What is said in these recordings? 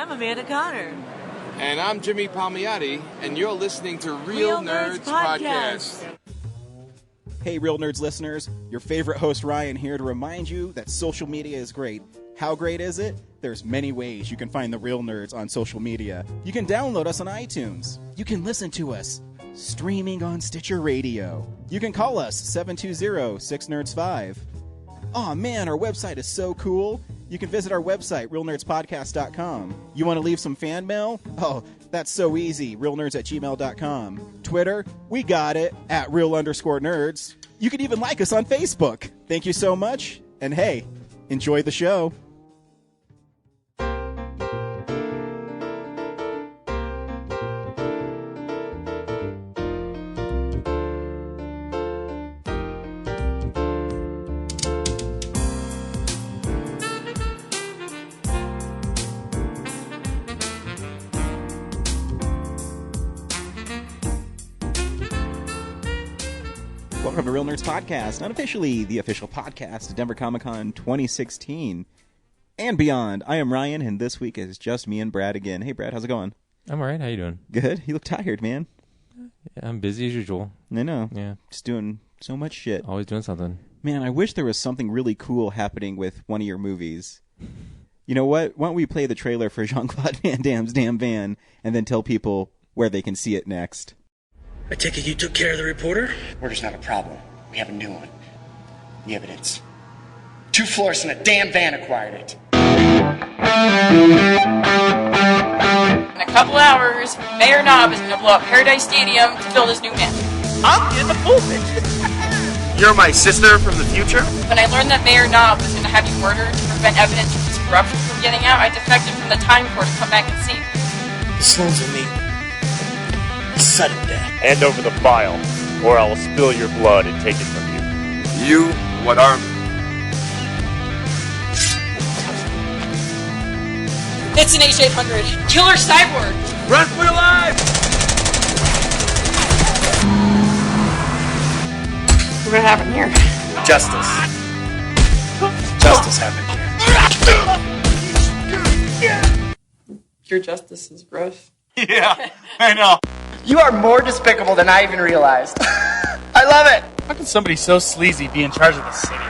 I'm Amanda Connor. And I'm Jimmy Palmiotti, and you're listening to Real Nerds Podcast. Hey, Real Nerds listeners, your favorite host Ryan here to remind you that social media is great. How great is it? There's many ways you can find the Real Nerds on social media. You can download us on iTunes. You can listen to us streaming on Stitcher Radio. You can call us 720-6nerds5. Aw man, our website is so cool. You can visit our website, realnerdspodcast.com. You want to leave some fan mail? Oh, that's so easy, realnerds@gmail.com. Twitter, we got it, @real_nerds. You can even like us on Facebook. Thank you so much, and hey, enjoy the show. Welcome to Real Nerds Podcast, unofficially the official podcast of Denver Comic Con 2016 and beyond. I am Ryan, and this week is just me and Brad again. Hey, Brad, how's it going? I'm all right. How you doing? Good. You look tired, man. Yeah, I'm busy as usual. I know. Yeah. Just doing so much shit. Always doing something. Man, I wish there was something really cool happening with one of your movies. You know what? Why don't we play the trailer for Jean-Claude Van Damme's Damn Van and then tell people where they can see it next? I take it you took care of the reporter? Murder's not a problem. We have a new one. The evidence. 2 floors and a damn van acquired it. In a couple hours, Mayor Knob is going to blow up Paradise Stadium to fill this new man. I'm in the pulpit. You're my sister from the future? When I learned that Mayor Knob was going to have you murdered to prevent evidence of his corruption from getting out, I defected from the Time Corps to come back and see you. The Sloans will meet. Sudden death. Hand over the file, or I will spill your blood and take it from you. You, what are... It's an H-800. Killer Cyborg. Run for your life! What's going to happen here? Justice. Justice happened here. Your justice is gross. Yeah, I know. You are more despicable than I even realized. I love it. How can somebody so sleazy be in charge of the city?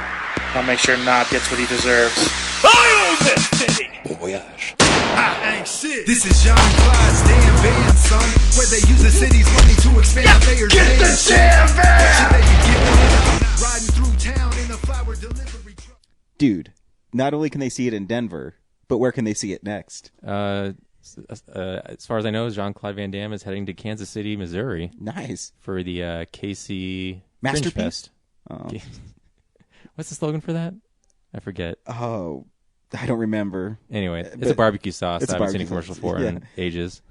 I'll make sure Knob gets what he deserves. I own this city! Bon voyage. I ain't shit. This is Jean-Claude's Damn Van, son. Where they use the city's money to expand players' Get the damn van! Riding through town in a flower delivery truck. Dude, not only can they see it in Denver, but where can they see it next? As far as I know, Jean-Claude Van Damme is heading to Kansas City, Missouri. Nice. For the KC Masterpiece? Fringe Fest. Oh. What's the slogan for that? I forget. Oh, I don't remember. Anyway, it's a barbecue sauce that I haven't seen a commercial for in ages.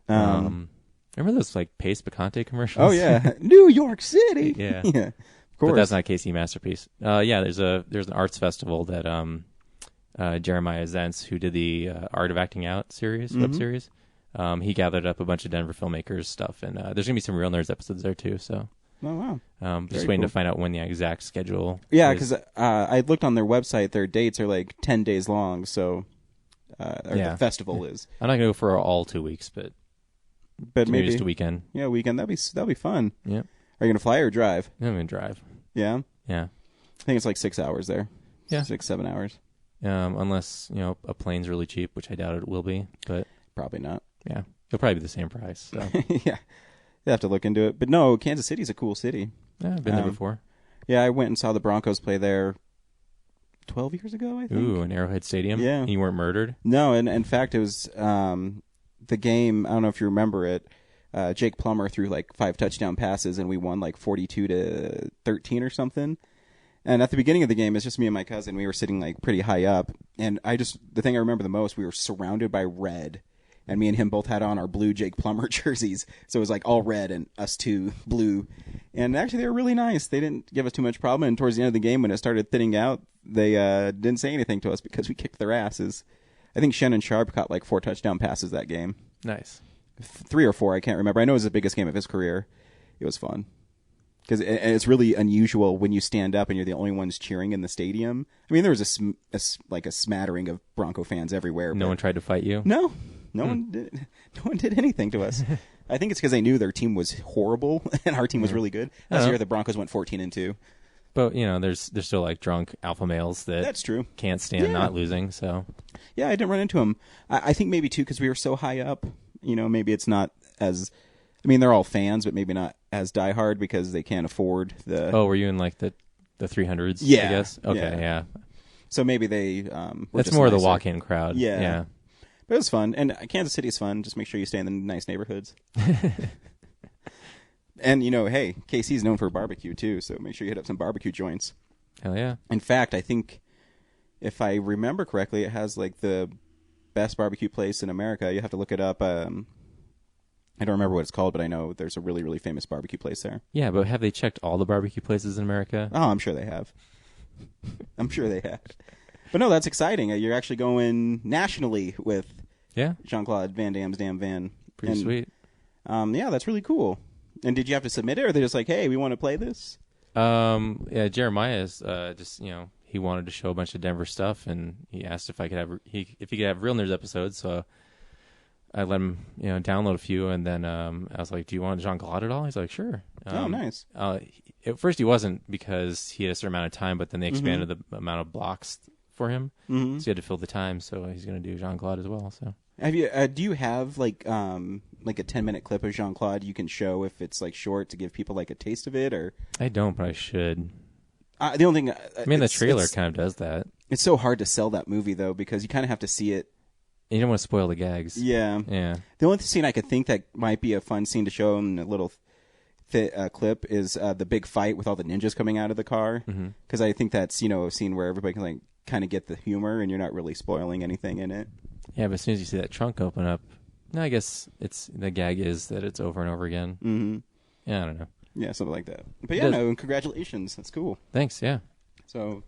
Remember those like Pace Picante commercials? Oh yeah, New York City. Yeah, yeah, of course. But that's not KC Masterpiece. Yeah, there's an arts festival that Jeremiah Zentz, who did the Art of Acting Out series, web series, he gathered up a bunch of Denver filmmakers stuff, and there's gonna be some Real Nerds episodes there too. So, oh wow, just waiting to find out when the exact schedule. Yeah, is. because I looked on their website; their dates are like 10 days long. So, the festival is. I'm not gonna go for all 2 weeks, but maybe just a weekend. Yeah, a weekend. That'd be fun. Yeah. Are you gonna fly or drive? I'm gonna drive. Yeah. Yeah. I think it's like 6 hours there. Yeah. 6-7 hours. Unless a plane's really cheap, which I doubt it will be, but probably not. Yeah, it'll probably be the same price. So. Yeah, you have to look into it. But no, Kansas City's a cool city. Yeah, I've been there before. Yeah, I went and saw the Broncos play there 12 years ago, I think. Ooh, in Arrowhead Stadium. Yeah, and you weren't murdered. No, and in fact, it was the game. I don't know if you remember it. Jake Plummer threw like 5 touchdown passes, and we won like 42-13 or something. And at the beginning of the game, it's just me and my cousin. We were sitting like pretty high up, and the thing I remember the most, we were surrounded by red, and me and him both had on our blue Jake Plummer jerseys, so it was like all red and us two blue. And actually, they were really nice. They didn't give us too much problem. And towards the end of the game, when it started thinning out, they didn't say anything to us because we kicked their asses. I think Shannon Sharp caught like 4 touchdown passes that game. Nice. 3 or 4, I can't remember. I know it was the biggest game of his career. It was fun. Because it's really unusual when you stand up and you're the only ones cheering in the stadium. I mean, there was a smattering of Bronco fans everywhere. No one tried to fight you? No. No one did anything to us. I think it's because they knew their team was horrible and our team was really good. Last year, the Broncos went 14-2. But there's still like drunk alpha males that That's true. can't stand not losing. So Yeah, I didn't run into them. I think maybe too because we were so high up. Maybe it's not as. I mean, they're all fans, but maybe not as diehard because they can't afford the. Oh, were you in like the 300s? Yeah. I guess. Okay, yeah. So maybe they. Were That's just more of the nicer. walk-in crowd. Yeah. But it was fun, and Kansas City is fun. Just make sure you stay in the nice neighborhoods. And hey, KC's known for barbecue too, so make sure you hit up some barbecue joints. Hell yeah. In fact, I think if I remember correctly, it has like the best barbecue place in America. You have to look it up. I don't remember what it's called, but I know there's a really, really famous barbecue place there. Yeah, but have they checked all the barbecue places in America? Oh, I'm sure they have. I'm sure they have. But no, that's exciting. You're actually going nationally with Jean-Claude Van Damme's Damn Van. Pretty sweet. Yeah, that's really cool. And did you have to submit it, or are they just like, hey, we want to play this? Yeah, Jeremiah's just he wanted to show a bunch of Denver stuff, and he asked if I could have if he could have Real Nerds episodes. So I let him download a few, and then I was like, "Do you want Jean-Claude at all?" He's like, "Sure." Oh, nice. At first, he wasn't because he had a certain amount of time, but then they expanded the amount of blocks for him, so he had to fill the time. So he's going to do Jean-Claude as well. So have you? Do you have like a 10-minute clip of Jean-Claude you can show if it's like short to give people like a taste of it? Or I don't, but I should. The only thing I mean, the trailer kind of does that. It's so hard to sell that movie though because you kind of have to see it. You don't want to spoil the gags. Yeah. The only scene I could think that might be a fun scene to show in a little clip is the big fight with all the ninjas coming out of the car. Because I think that's a scene where everybody can like kind of get the humor and you're not really spoiling anything in it. Yeah, but as soon as you see that trunk open up, no, I guess the gag is that it's over and over again. Mm-hmm. Yeah, I don't know. Yeah, something like that. But yeah, no, congratulations. That's cool. Thanks. Yeah. So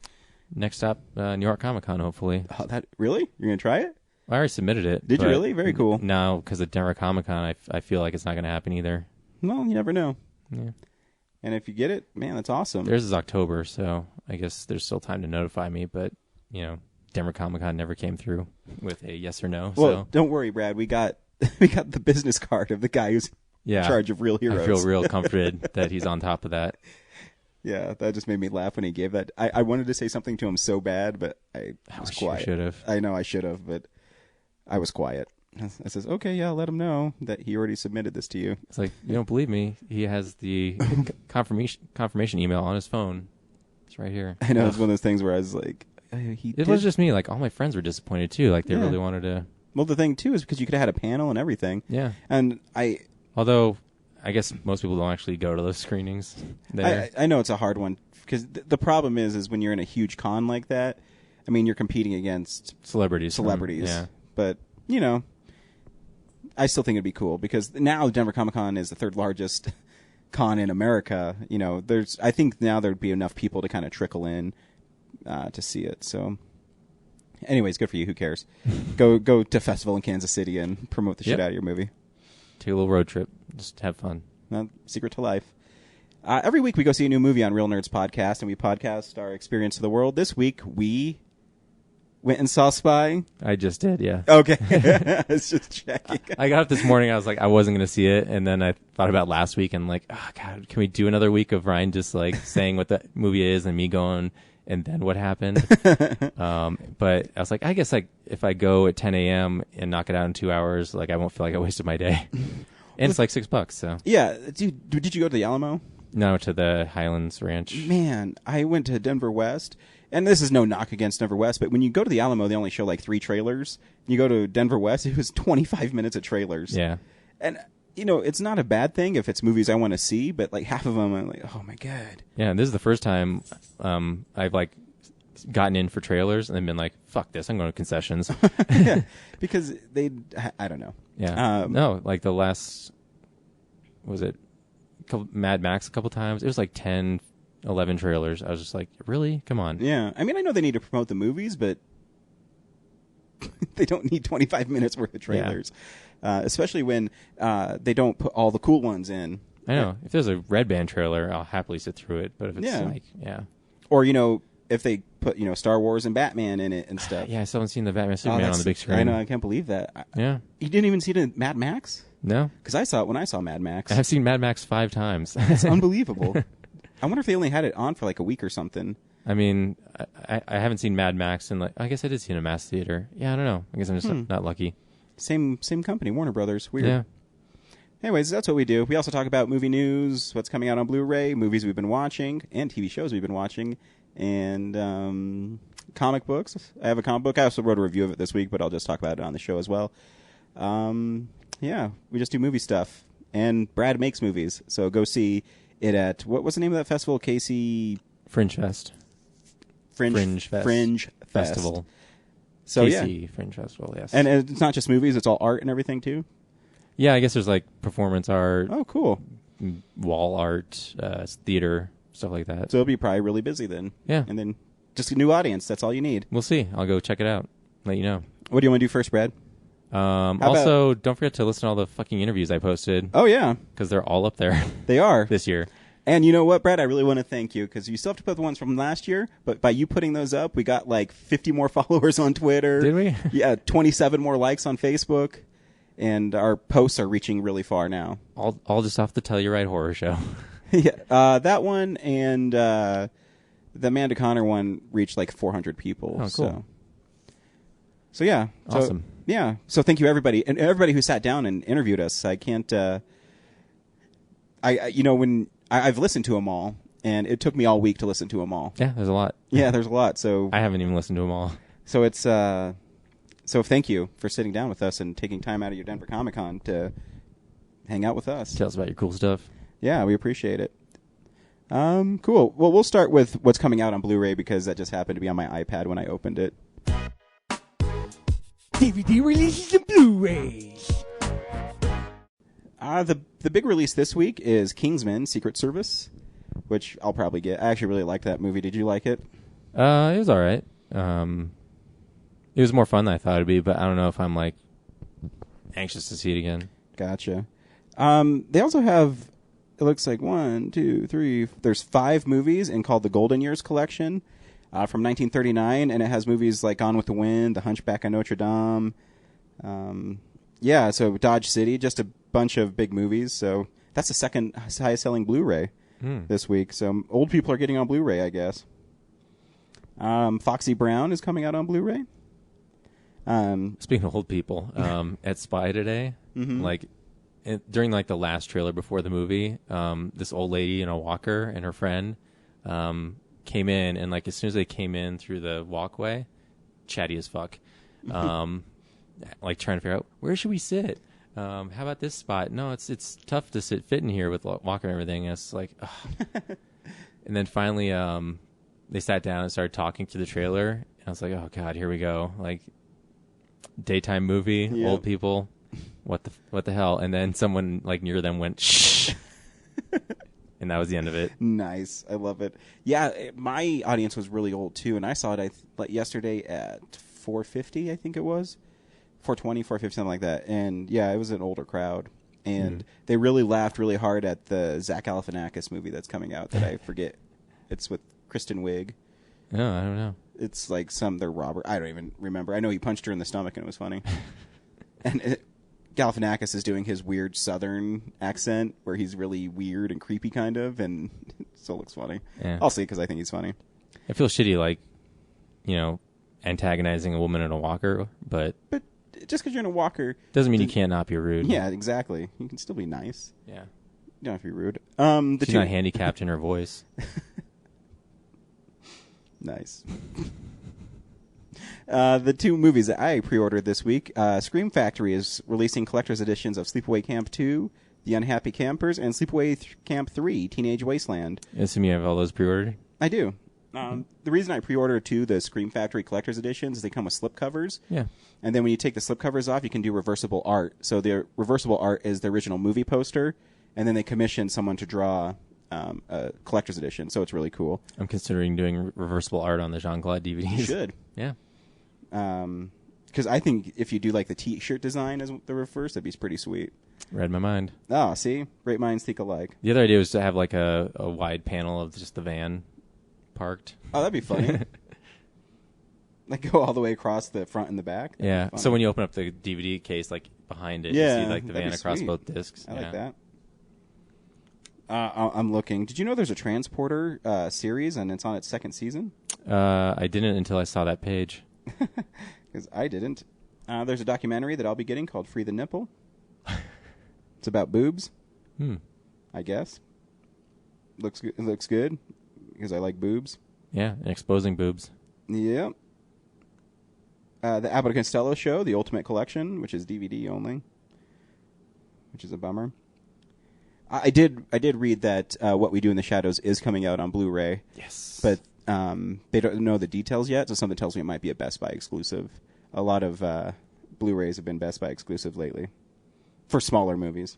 next stop, New York Comic Con, hopefully. That really? You're gonna try it? I already submitted it. Did you really? Very cool. No, because of Denver Comic Con, I feel like it's not going to happen either. Well, you never know. Yeah. And if you get it, man, that's awesome. Theirs is October, so I guess there's still time to notify me. But Denver Comic Con never came through with a yes or no. Well, so don't worry, Brad. We got the business card of the guy who's in charge of Real Heroes. I feel real comforted that he's on top of that. Yeah, that just made me laugh when he gave that. I wanted to say something to him so bad, but I was quiet. Should have. I know I should have, but I was quiet. I says, okay, yeah, let him know that he already submitted this to you. It's like, you don't believe me. He has the confirmation email on his phone. It's right here. I know. It's one of those things where I was like, it was just me. Like, all my friends were disappointed, too. Like, they really wanted to. Well, the thing, too, is because you could have had a panel and everything. Yeah. And although, I guess most people don't actually go to those screenings. I know it's a hard one because the problem is when you're in a huge con like that, I mean, you're competing against celebrities. Yeah. But, I still think it'd be cool because now Denver Comic Con is the third largest con in America. I think now there'd be enough people to kind of trickle in to see it. So, anyways, good for you. Who cares? Go to a festival in Kansas City and promote the shit out of your movie. Take a little road trip. Just have fun. Secret to life. Every week we go see a new movie on Real Nerds Podcast, and we podcast our experience of the world. This week we went and saw Spy. I just did, yeah. Okay. I was just checking. I got up this morning. I was like, I wasn't going to see it. And then I thought about last week and like, oh, God, can we do another week of Ryan just like saying what the movie is and me going and then what happened? But I was like, I guess like if I go at 10 a.m. and knock it out in 2 hours, like I won't feel like I wasted my day. And it's like $6. So yeah. Dude, did you go to the Alamo? No, to the Highlands Ranch. Man, I went to Denver West. And this is no knock against Denver West, but when you go to the Alamo, they only show like 3 trailers. You go to Denver West, it was 25 minutes of trailers. Yeah. And, it's not a bad thing if it's movies I want to see, but like half of them, I'm like, oh my God. Yeah, and this is the first time I've like gotten in for trailers and then been like, fuck this, I'm going to concessions. Yeah, because I don't know. Yeah. No, like the last, Mad Max a couple times. It was like 10, 11 trailers. I was just like, really? Come on. Yeah. I mean, I know they need to promote the movies, but they don't need 25 minutes worth of trailers. Yeah. Especially when they don't put all the cool ones in. I know. If there's a Red Band trailer, I'll happily sit through it. But if it's or, if they put Star Wars and Batman in it and stuff. Yeah, I still haven't seen the Batman Superman on the big screen. I know, I can't believe that. Yeah. You didn't even see the Mad Max? No. Because I saw it when I saw Mad Max. I've seen Mad Max 5 times. It's unbelievable. I wonder if they only had it on for like a week or something. I mean, I haven't seen Mad Max in I guess I did see it in a mass theater. Yeah, I don't know. I guess I'm just not lucky. Same company, Warner Brothers. Weird. Yeah. Anyways, that's what we do. We also talk about movie news, what's coming out on Blu-ray, movies we've been watching, and TV shows we've been watching, and comic books. I have a comic book. I also wrote a review of it this week, but I'll just talk about it on the show as well. Yeah, we just do movie stuff. And Brad makes movies, so go see it at, what's the name of that festival? KC... Fringe Fest. Fringe Fest. Festival. So, KC yeah. Fringe Festival, yes. And it's not just movies, it's all art and everything, too? Yeah, I guess there's performance art. Oh, cool. Wall art, theater, stuff like that. So it'll be probably really busy then. Yeah. And then just a new audience. That's all you need. We'll see. I'll go check it out. Let you know. What do you want to do first, Brad? Also, don't forget to listen to all the fucking interviews I posted. Oh, yeah. Because they're all up there. They are. This year. And you know what, Brad? I really want to thank you because you still have to put the ones from last year, but by you putting those up, we got 50 more followers on Twitter. Did we? Yeah, 27 more likes on Facebook. And our posts are reaching really far now. All just off the Telluride Horror Show. Yeah, that one and the Amanda Connor one reached 400 people. Oh, cool. So yeah. Awesome. Yeah. So thank you, everybody. And everybody who sat down and interviewed us. I can't... I've listened to them all, and it took me all week to listen to them all. Yeah, there's a lot. Yeah, there's a lot. So I haven't even listened to them all. So it's... So thank you for sitting down with us and taking time out of your Denver Comic Con to hang out with us. Tell us about your cool stuff. Yeah, we appreciate it. Cool. Well, we'll start with what's coming out on Blu-ray because that just happened to be on my iPad when I opened it. DVD releases and Blu-rays. The big release this week is Kingsman: Secret Service, which I'll probably get. I actually really liked that movie. Did you like it? It was all right. It was more fun than I thought it'd be, but I don't know if I'm anxious to see it again. Gotcha. They also have, it looks like 1, 2, 3. There's 5 movies called the Golden Years Collection from 1939, and it has movies like Gone with the Wind, The Hunchback of Notre Dame. Yeah, so Dodge City, just a bunch of big movies. So that's the second highest selling Blu-ray this week. So old people are getting on Blu-ray, I guess. Foxy Brown is coming out on Blu-ray. Speaking of old people, at Spy today, during the last trailer before the movie, this old lady in a walker and her friend came in, and as soon as they came in through the walkway, chatty as fuck, trying to figure out where should we sit. How about this spot? No, it's tough to fit in here with walker and everything. And it's ugh. And then finally, they sat down and started talking through the trailer, and I was like, oh god, here we go, daytime movie, Yep. Old people, what the hell? And then someone near them went shh, and that was the end of it. Nice, I love it. Yeah, my audience was really old too, and I saw it yesterday at 4:50, I think it was 4:20, 4:50, something like that. And yeah, it was an older crowd, and they really laughed really hard at the Zach Galifianakis movie that's coming out that I forget. It's with Kristen Wiig. No, I don't know. It's they're Robert. I don't even remember. I know he punched her in the stomach and it was funny. And Galifianakis is doing his weird Southern accent where he's really weird and creepy kind of, and it still looks funny. Yeah. I'll see because I think he's funny. I feel shitty, antagonizing a woman in a walker, but just because you're in a walker doesn't mean you can't not be rude. Yeah, exactly. You can still be nice. Yeah. You don't have to be rude. She's not handicapped in her voice. Nice. The 2 movies that I pre-ordered this week, Scream Factory is releasing collector's editions of Sleepaway Camp 2, The Unhappy Campers, and Sleepaway Camp 3, Teenage Wasteland. I assume you have all those pre-ordered? I do. The reason I pre-ordered the Scream Factory collector's editions is they come with slipcovers. Yeah. And then when you take the slipcovers off, you can do reversible art. So the reversible art is the original movie poster, and then they commission someone to draw a collector's edition. So it's really cool. I'm considering doing reversible art on the Jean-Claude DVDs. You should. Yeah. Because I think if you do the T-shirt design as the reverse, that'd be pretty sweet. Read my mind. Oh, see? Great minds think alike. The other idea was to have a wide panel of just the van parked. Oh, that'd be funny. Like go all the way across the front and the back. That'd Yeah. be fun. So when you open up the DVD case, like behind it, Yeah, you see like the that'd van be across sweet. both discs. I yeah. like that. I'm looking. Did you know there's a Transporter series and it's on its second season? I didn't until I saw that page. Because I didn't. There's a documentary that I'll be getting called Free the Nipple. It's about boobs. I guess. It looks good because I like boobs. Yeah, and exposing boobs. Yep. The Abbott and Costello Show, The Ultimate Collection, which is DVD only, which is a bummer. I did read that What We Do in the Shadows is coming out on Blu-ray. Yes. But they don't know the details yet, so something tells me it might be a Best Buy exclusive. A lot of Blu-rays have been Best Buy exclusive lately for smaller movies.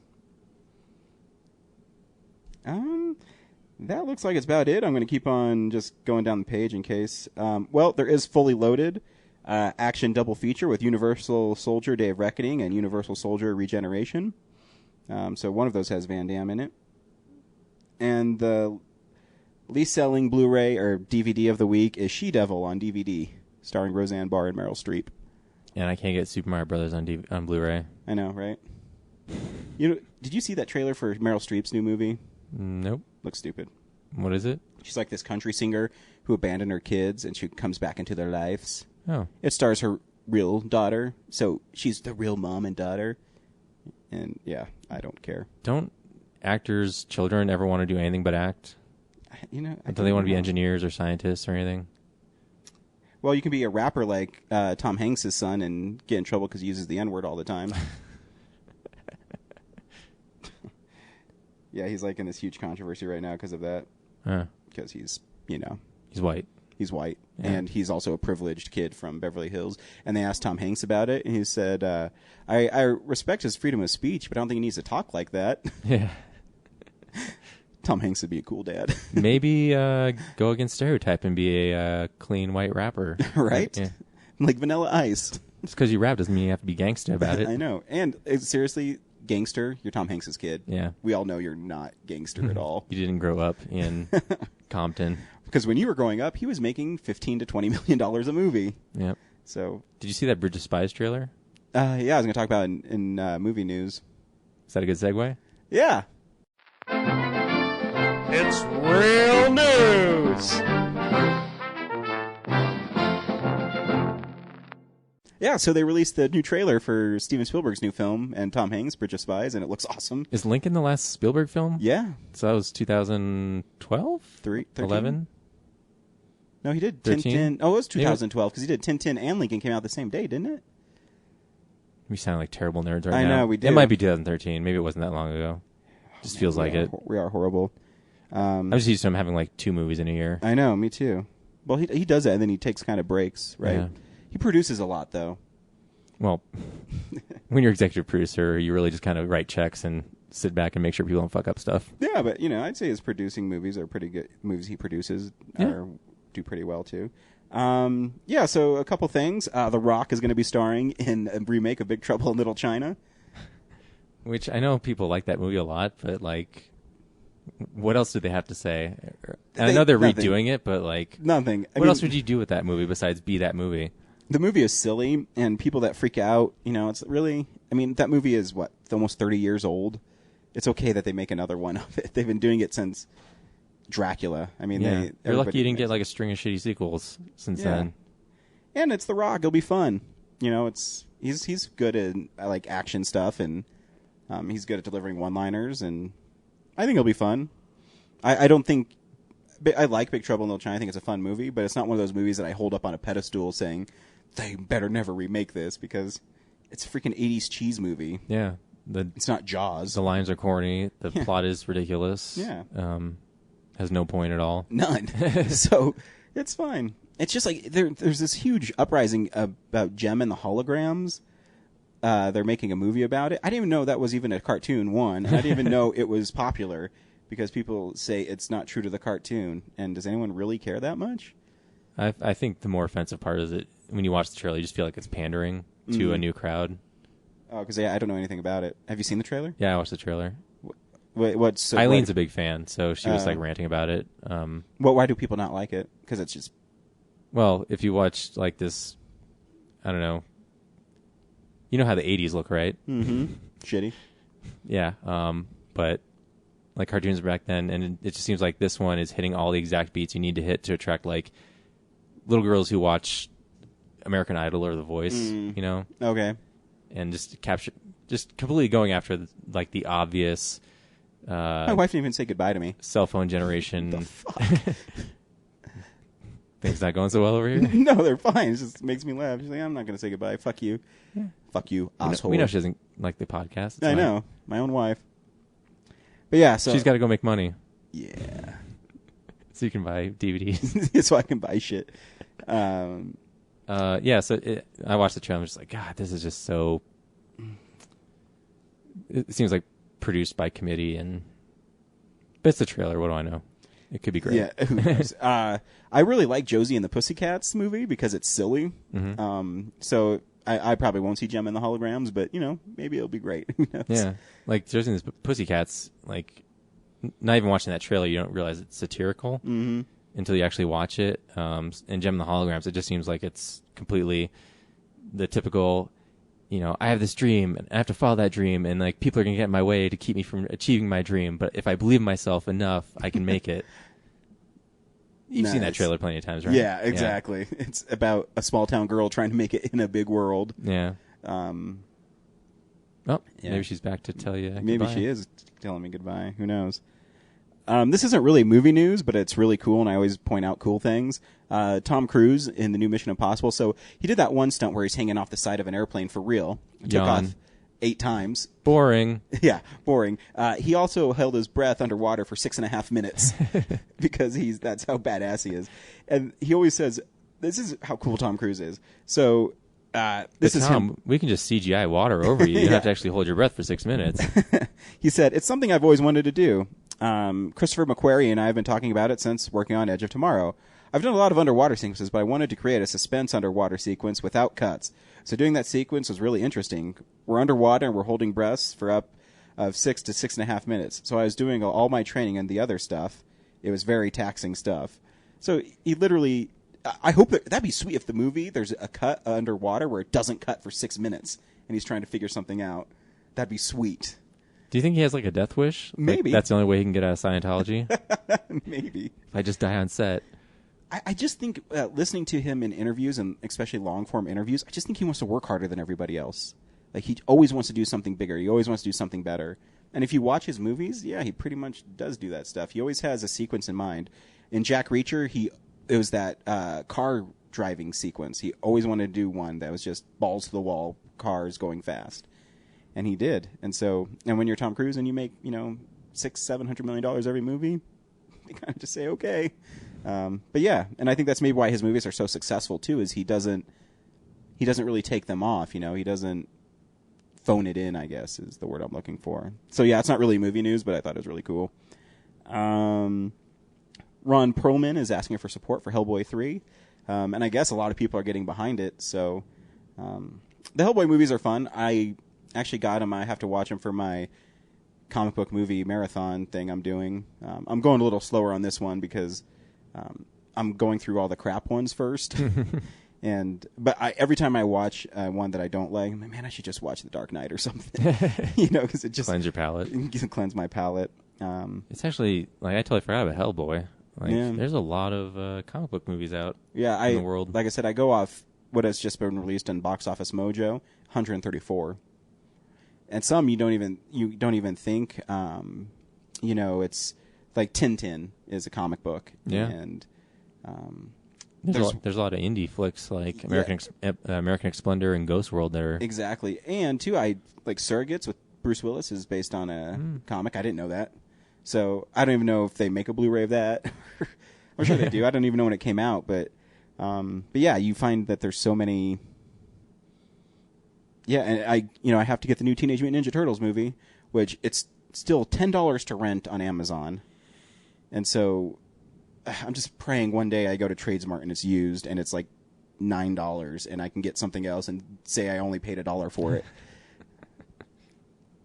That looks like it's about it. I'm going to keep on just going down the page in case. Well, there is Fully Loaded action double feature with Universal Soldier Day of Reckoning and Universal Soldier Regeneration. So one of those has Van Damme in it. And the least selling Blu-ray or DVD of the week is She-Devil on DVD, starring Roseanne Barr and Meryl Streep. And I can't get Super Mario Brothers on Blu-ray. I know, right? Did you see that trailer for Meryl Streep's new movie? Nope. Looks stupid. What is it? She's like this country singer who abandoned her kids, and she comes back into their lives. Oh. It stars her real daughter, so she's the real mom and daughter. And, yeah, I don't care. Don't actors' children ever want to do anything but act? Do they want to be engineers or scientists or anything? Well, you can be a rapper like Tom Hanks' son and get in trouble because he uses the N-word all the time. Yeah, he's like in this huge controversy right now because of that. Because he's, He's white. He's white. Yeah. And he's also a privileged kid from Beverly Hills. And they asked Tom Hanks about it, and he said, I respect his freedom of speech, but I don't think he needs to talk like that. Yeah. Tom Hanks would be a cool dad. Maybe go against stereotype and be a clean white rapper. Right? Yeah. Like Vanilla Ice. Just because you rap doesn't mean you have to be gangsta about it. I know. And seriously, gangster, you're Tom Hanks' kid. Yeah. We all know you're not gangster at all. You didn't grow up in Compton. Because when you were growing up, he was making $15 to $20 million a movie. Yep. So, did you see that Bridge of Spies trailer? Yeah, I was going to talk about it in movie news. Is that a good segue? Yeah. It's real news. Yeah, so they released the new trailer for Steven Spielberg's new film and Tom Hanks, Bridge of Spies, and it looks awesome. Is Lincoln the last Spielberg film? Yeah. So that was 2012? 13? 11? No, he did 13? Tintin. Oh, it was 2012 because he did Tintin and Lincoln came out the same day, didn't it? We sound like terrible nerds right I now. know, we do. It might be 2013. Maybe it wasn't that long ago. Just feels like it. We are horrible. I'm just used to him having like 2 movies in a year. I know, me too. Well, he does that, and then he takes kind of breaks, right? Yeah. He produces a lot, though. Well, when you're executive producer, you really just kind of write checks and sit back and make sure people don't fuck up stuff. Yeah, but, I'd say his producing movies are pretty good. Movies he produces do pretty well, too. Yeah, so a couple things. The Rock is going to be starring in a remake of Big Trouble in Little China. Which I know people like that movie a lot, but, like, what else do they have to say? I know they're nothing. redoing it, but, like... Nothing. What else would you do with that movie besides be that movie? The movie is silly, and people that freak out, it's really... I mean, that movie is, almost 30 years old. It's okay that they make another one of it. They've been doing it since Dracula. I mean, yeah. You're lucky you didn't get, like, a string of shitty sequels since then. And it's The Rock. It'll be fun. He's good at, like, action stuff, and he's good at delivering one-liners, and I think it'll be fun. I don't think... I like Big Trouble in Little China. I think it's a fun movie, but it's not one of those movies that I hold up on a pedestal saying, they better never remake this, because it's a freaking 80s cheese movie. Yeah. It's not Jaws. The lines are corny. The plot is ridiculous. Yeah. Has no point at all. None. So, it's fine. It's just like, there's this huge uprising about Gem and the Holograms. They're making a movie about it. I didn't even know that was even a cartoon, one. And I didn't even know it was popular, because people say it's not true to the cartoon. And does anyone really care that much? I think the more offensive part is that when you watch the trailer, you just feel like it's pandering to a new crowd. Oh, because I don't know anything about it. Have you seen the trailer? Yeah, I watched the trailer. Eileen's a big fan, so she was like ranting about it. Why do people not like it? Because it's just well, if you watch like this, I don't know. You know how the 80s look, right? Mm-hmm. Shitty. Yeah. But like cartoons back then, and it just seems like this one is hitting all the exact beats you need to hit to attract like little girls who watch American Idol or The Voice, you know? Okay. And just completely going after like the obvious. My wife didn't even say goodbye to me. Cell phone generation. The fuck? Things not going so well over here? No, they're fine. It just makes me laugh. She's like, I'm not going to say goodbye. Fuck you. Yeah. Fuck you, asshole. We know she doesn't like the podcast. It's I fine. know. My own wife. But yeah, so... She's got to go make money. Yeah. So you can buy DVDs. So I can buy shit. Yeah, so I watched the trailer. I'm just like, God, this is just so... It seems like produced by committee, but it's the trailer. What do I know? It could be great. Yeah, who knows? I really like Josie and the Pussycats movie because it's silly. Mm-hmm. So I probably won't see Gem in the holograms, but, maybe it'll be great. Who knows? Yeah. Like, Josie and the Pussycats, like, not even watching that trailer, you don't realize it's satirical until you actually watch it. And Gem and the holograms, it just seems like it's completely the typical... I have this dream, and I have to follow that dream, and like people are gonna get in my way to keep me from achieving my dream. But if I believe in myself enough, I can make it. You've seen that trailer plenty of times, right? Yeah, exactly. Yeah. It's about a small town girl trying to make it in a big world. Yeah. Yeah. Maybe she's back to tell you. Maybe goodbye. she is telling me goodbye. Who knows? This isn't really movie news, but it's really cool, and I always point out cool things. Tom Cruise in the new Mission Impossible. So he did that one stunt where he's hanging off the side of an airplane for real. Took off 8 times. Boring. Yeah, boring. He also held his breath underwater for 6.5 minutes because that's how badass he is. And he always says, this is how cool Tom Cruise is. So this is Tom, him. we can just CGI water over you. You don't have to actually hold your breath for 6 minutes. He said, it's something I've always wanted to do. Christopher McQuarrie and I have been talking about it since working on Edge of Tomorrow. I've done a lot of underwater sequences, but I wanted to create a suspense underwater sequence without cuts. So doing that sequence was really interesting. We're underwater and we're holding breaths for up of 6 to 6.5 minutes. So I was doing all my training and the other stuff. It was very taxing stuff. So he literally, I hope that'd be sweet if the movie, there's a cut underwater where it doesn't cut for 6 minutes and he's trying to figure something out. That'd be sweet. Do you think he has like a death wish? Maybe. Like, that's the only way he can get out of Scientology? Maybe. If I just die on set. I just think listening to him in interviews, and especially long-form interviews, I just think he wants to work harder than everybody else. Like, he always wants to do something bigger. He always wants to do something better. And if you watch his movies, yeah, he pretty much does do that stuff. He always has a sequence in mind. In Jack Reacher, it was that car driving sequence. He always wanted to do one that was just balls to the wall, cars going fast. And he did. And when you're Tom Cruise and you make, $600-700 million every movie, you kind of just say, okay. But yeah, and I think that's maybe why his movies are so successful too, is he doesn't really take them off, he doesn't phone it in, I guess is the word I'm looking for. So yeah, it's not really movie news, but I thought it was really cool. Ron Perlman is asking for support for Hellboy 3. And I guess a lot of people are getting behind it. So, the Hellboy movies are fun. I actually got them. I have to watch them for my comic book movie marathon thing I'm doing. I'm going a little slower on this one because I'm going through all the crap ones first. But every time I watch one that I don't like, I'm like, man, I should just watch The Dark Knight or something. Because it just cleanse your palate. Cleanse my palate. It's actually like I totally forgot about Hellboy. Like, yeah. There's a lot of comic book movies out in the world. Like I said, I go off what has just been released on Box Office Mojo, 134. And some you don't even think, it's like Tintin is a comic book. Yeah. And there's a lot of indie flicks like American Splendor and Ghost World that are exactly. And too, I like Surrogates with Bruce Willis is based on a comic. I didn't know that. So I don't even know if they make a Blu-ray of that. I'm sure they do. I don't even know when it came out, but yeah, you find that there's so many. Yeah, and I have to get the new Teenage Mutant Ninja Turtles movie, which it's still $10 to rent on Amazon, and so I'm just praying one day I go to Tradesmart and it's used and it's like $9 and I can get something else and say I only paid $1 for it.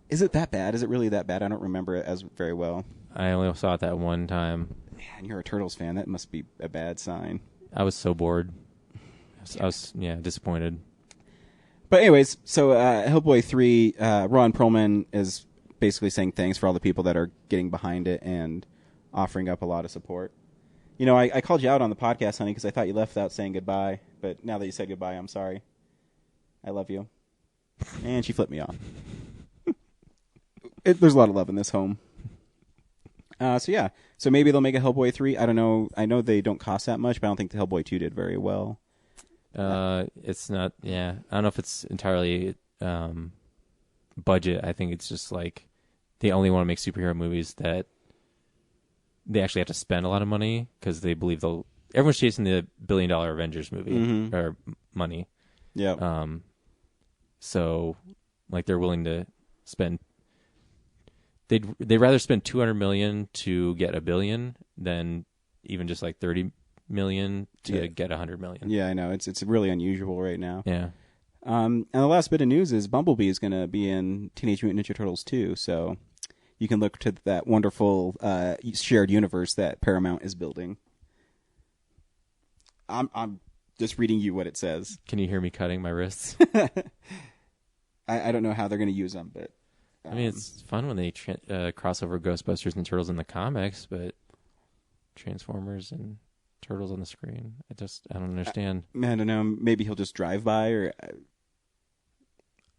Is it that bad? Is it really that bad? I don't remember it as very well. I only saw it that one time. Man, you're a Turtles fan. That must be a bad sign. I was so bored. I was disappointed. But anyways, so Hellboy 3, Ron Perlman is basically saying thanks for all the people that are getting behind it and offering up a lot of support. You know, I called you out on the podcast, honey, because I thought you left without saying goodbye. But now that you said goodbye, I'm sorry. I love you. And she flipped me off. There's a lot of love in this home. So maybe they'll make a Hellboy 3. I don't know. I know they don't cost that much, but I don't think the Hellboy 2 did very well. It's not. Yeah, I don't know if it's entirely budget. I think it's just like they only want to make superhero movies that they actually have to spend a lot of money because they believe everyone's chasing the $1 billion Avengers movie or money. Yeah. So like they're willing to spend. They'd rather spend $200 million to get $1 billion than even just like $30 million to get $100 million. Yeah, I know. It's really unusual right now. Yeah. And the last bit of news is Bumblebee is going to be in Teenage Mutant Ninja Turtles 2, so you can look to that wonderful shared universe that Paramount is building. I'm just reading you what it says. Can you hear me cutting my wrists? I don't know how they're going to use them, but I mean, it's fun when they cross over Ghostbusters and Turtles in the comics, but Transformers and Turtles on the screen, I don't understand. I don't know. Maybe he'll just drive by, or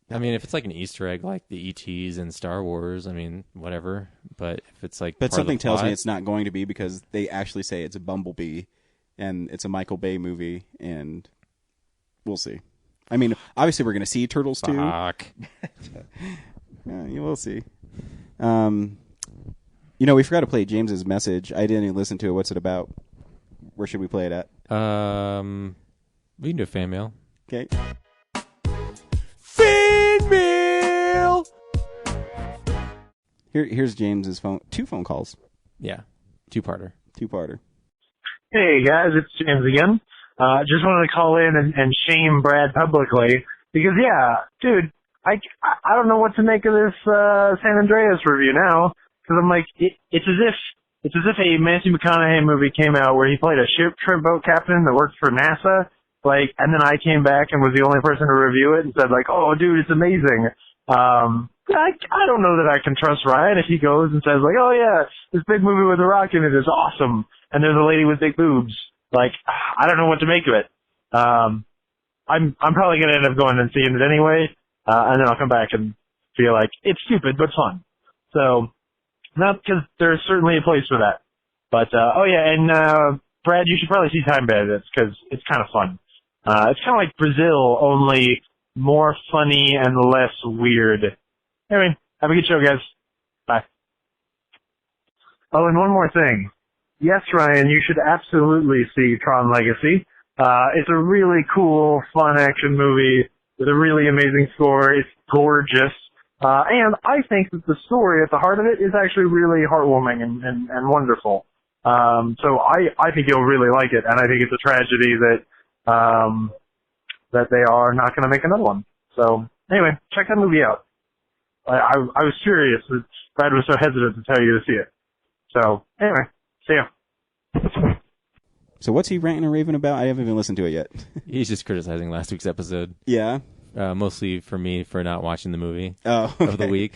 I mean, if it's like an Easter egg, like the ETs and Star Wars, I mean, whatever. But if it's like, but something tells me it's not going to be because they actually say it's a Bumblebee, and it's a Michael Bay movie, and we'll see. I mean, obviously, we're going to see Turtles 2. Fuck. You will see. We forgot to play James's message. I didn't even listen to it. What's it about? Where should we play it at? We can do a fan mail. Okay. Fan mail! Here's James's phone. 2 phone calls. Yeah. Two-parter. Hey guys, it's James again. Just wanted to call in and shame Brad publicly because dude, I don't know what to make of this San Andreas review now because I'm like it's as if a Matthew McConaughey movie came out where he played a shrimp boat captain that worked for NASA, and then I came back and was the only person to review it and said oh dude, it's amazing. I don't know that I can trust Ryan if he goes and says oh yeah, this big movie with The Rock in it is awesome and there's a lady with big boobs. I don't know what to make of it. I'm probably gonna end up going and seeing it anyway, and then I'll come back and feel like it's stupid but fun. So, not because there's certainly a place for that. But Brad, you should probably see Time Bandits because it's kind of fun. It's kind of like Brazil, only more funny and less weird. Anyway, have a good show, guys. Bye. Oh, and one more thing. Yes, Ryan, you should absolutely see Tron Legacy. It's a really cool, fun action movie with a really amazing score. It's gorgeous. And I think that the story at the heart of it is actually really heartwarming and wonderful. So I think you'll really like it, and I think it's a tragedy that they are not going to make another one. So anyway, check that movie out. I was curious that Brad was so hesitant to tell you to see it. So anyway, see ya. So what's he ranting and raving about? I haven't even listened to it yet. He's just criticizing last week's episode. Yeah. Mostly for me for not watching the movie of the week.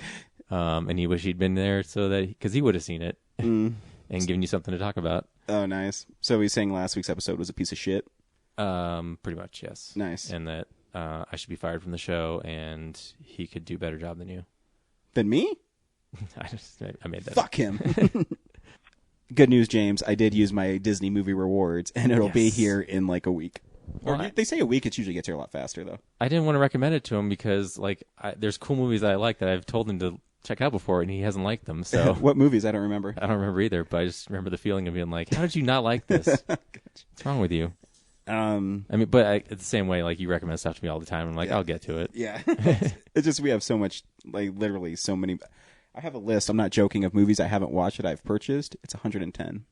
And he wished he'd been there because he would have seen it and given you something to talk about. Oh, nice. So he's saying last week's episode was a piece of shit? Pretty much, yes. Nice. And that I should be fired from the show and he could do a better job than you. Than me? I made that. Fuck him. Good news, James. I did use my Disney movie rewards, and it'll be here in like a week. Or they say a week. It usually gets here a lot faster, though. I didn't want to recommend it to him because there's cool movies that I like that I've told him to check out before, and he hasn't liked them. So what movies? I don't remember. I don't remember either, but I just remember the feeling of being like, how did you not like this? What's wrong with you? I mean, but it's the same way, like, you recommend stuff to me all the time. I'm like, I'll get to it. Yeah. It's just we have so much, like, literally so many. I have a list, I'm not joking, of movies I haven't watched that I've purchased. It's 110.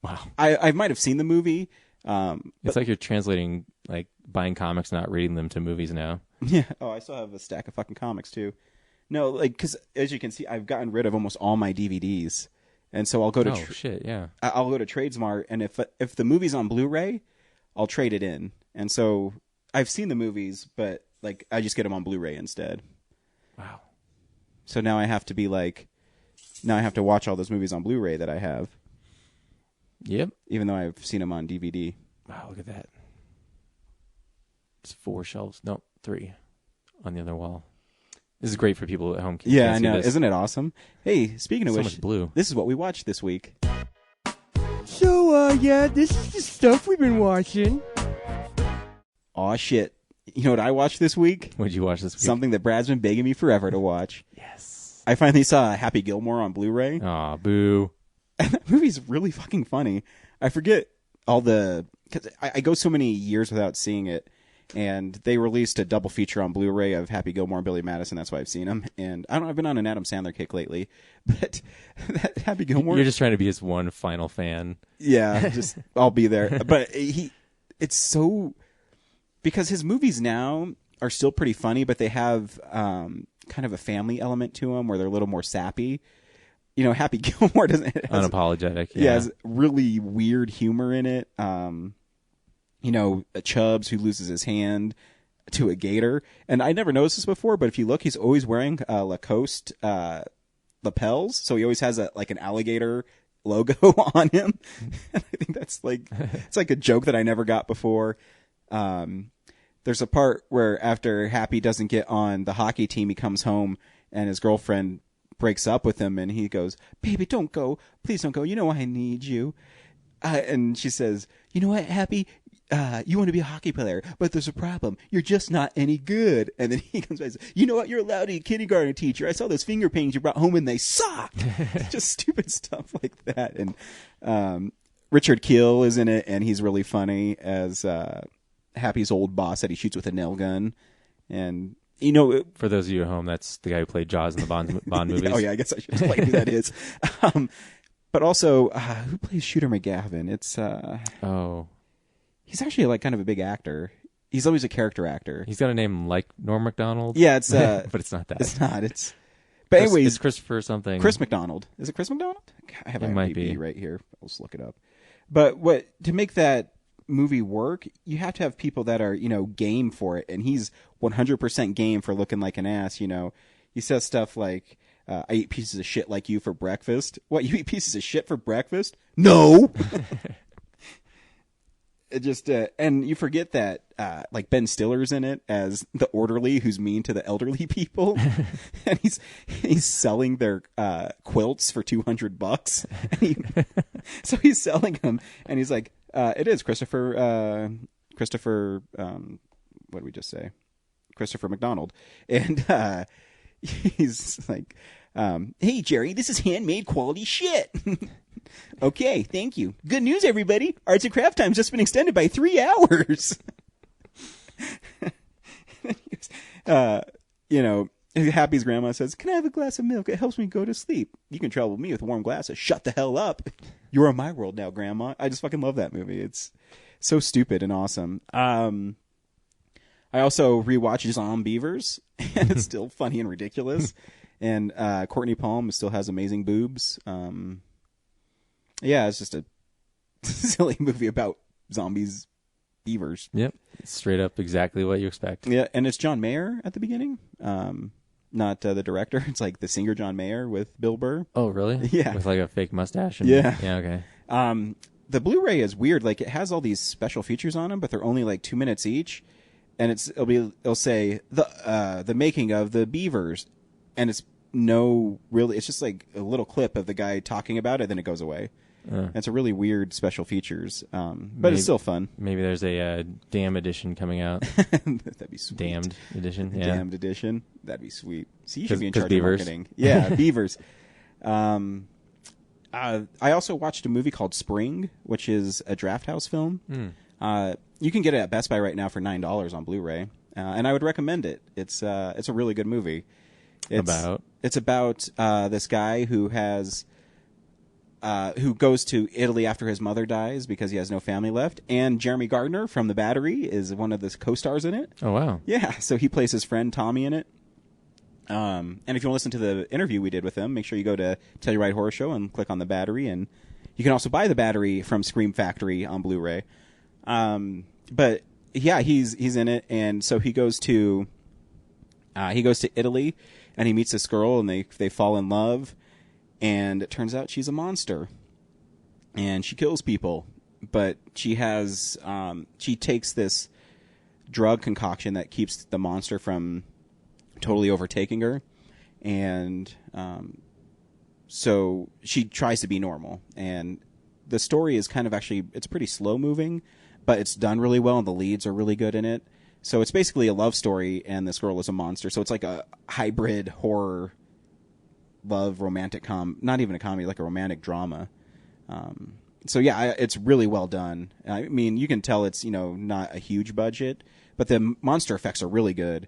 Wow. I might have seen the movie. It's like you're translating, like, buying comics, not reading them to movies now. Yeah. Oh, I still have a stack of fucking comics, too. No, like, because as you can see, I've gotten rid of almost all my DVDs. And so I'll go to I'll go to Tradesmart, and if the movie's on Blu-ray, I'll trade it in. And so I've seen the movies, but like I just get them on Blu-ray instead. Wow. So now I have to be like, now I have to watch all those movies on Blu-ray that I have. Yep. Even though I've seen them on DVD. Wow, look at that. It's 4 shelves. No, 3 on the other wall. This is great for people at home. Yeah, I know. Isn't it awesome? Hey, speaking of so which, much blue. This is what we watched this week. So, yeah, this is the stuff we've been watching. Aw, shit. You know what I watched this week? What did you watch this week? Something that Brad's been begging me forever to watch. Yes. I finally saw Happy Gilmore on Blu-ray. Aw, boo. And that movie's really fucking funny. I forget all the... Because I go so many years without seeing it. And they released a double feature on Blu-ray of Happy Gilmore and Billy Madison. That's why I've seen them. And I don't know, I've been on an Adam Sandler kick lately. But that Happy Gilmore... You're just trying to be his one final fan. Yeah, just I'll be there. But it's so... Because his movies now are still pretty funny, but they have kind of a family element to them where they're a little more sappy. You know, Happy Gilmore doesn't... Unapologetic, yeah. Has really weird humor in it. You know, Chubbs who loses his hand to a gator. And I never noticed this before, but if you look, he's always wearing Lacoste lapels. So he always has like an alligator logo on him. And I think that's like, it's like a joke that I never got before. There's a part where after Happy doesn't get on the hockey team, he comes home and his girlfriend breaks up with him and he goes, "Baby, don't go. Please don't go. You know I need you." And she says, "You know what, Happy? You want to be a hockey player, but there's a problem. You're just not any good." And then he comes back and says, "You know what? You're allowed to be a kindergarten teacher. I saw those finger paintings you brought home and they suck." Just stupid stuff like that. And Richard Kiel is in it, and he's really funny as Happy's old boss that he shoots with a nail gun. And, you know... For those of you at home, that's the guy who played Jaws in the Bond movies. Oh, yeah, I guess I should explain who that is. But also, who plays Shooter McGavin? It's... He's actually like kind of a big actor. He's always a character actor. He's got a name like Norm Macdonald. Yeah, it's but it's not that. It's not. But anyways, it's Christopher something. Chris McDonald. Is it Chris McDonald? I have it might be right here. I'll just look it up. But to make that movie work, you have to have people that are, you know, game for it, and he's 100% game for looking like an ass. You know, he says stuff like, "I eat pieces of shit like you for breakfast." What, you eat pieces of shit for breakfast? No. It just and you forget that like Ben Stiller's in it as the orderly who's mean to the elderly people, and he's selling their quilts for $200. So he's selling them, and he's like, "It is Christopher. What did we just say? Christopher McDonald." And he's like, "Hey Jerry, this is handmade quality shit." "Okay, thank you. Good news, everybody. Arts and craft time's just been extended by 3 hours." You know, Happy's grandma says, "Can I have a glass of milk? It helps me go to sleep." "You can trouble me with warm glasses." "Shut the hell up. You're in my world now, Grandma." I just fucking love that movie. It's so stupid and awesome. I also rewatched Zombievers, and it's still funny and ridiculous. And Courtney Palm still has amazing boobs. Yeah, it's just a silly movie about zombies, beavers. Yep, straight up exactly what you expect. Yeah, and it's John Mayer at the beginning, not the director. It's like the singer John Mayer with Bill Burr. Oh, really? Yeah, with like a fake mustache. Yeah. Okay. The Blu-ray is weird. Like, it has all these special features on them, but they're only like 2 minutes each, and it'll say the making of the Beavers, and it's just like a little clip of the guy talking about it, then it goes away. It's a really weird special features, but it's still fun. Maybe there's a Damn edition coming out. That'd be sweet. Damned edition. Yeah. Damned edition. That'd be sweet. See, you should be in charge Beavers. of marketing. Yeah, Beavers. I also watched a movie called Spring, which is a Drafthouse film. You can get it at Best Buy right now for $9 on Blu-ray, and I would recommend it. It's a really good movie. It's about this guy who goes to Italy after his mother dies because he has no family left, and Jeremy Gardner from The Battery is one of the co-stars in it. Oh wow! Yeah, so he plays his friend Tommy in it, And if you want to listen to the interview we did with him, make sure you go to Telluride Horror Show and click on the Battery, and you can also buy the Battery from Scream Factory on Blu-ray. But yeah, he's in it, and so he goes to Italy, and he meets this girl, and they fall in love, and it turns out she's a monster, and she kills people, but she takes this drug concoction that keeps the monster from totally overtaking her, and so she tries to be normal, and the story is kind of it's pretty slow moving, but it's done really well, and the leads are really good in it. So it's basically a love story, and this girl is a monster. So it's like a hybrid horror, love, romantic not even a comedy, like a romantic drama. So yeah, it's really well done. I mean, you can tell it's not a huge budget, but the monster effects are really good.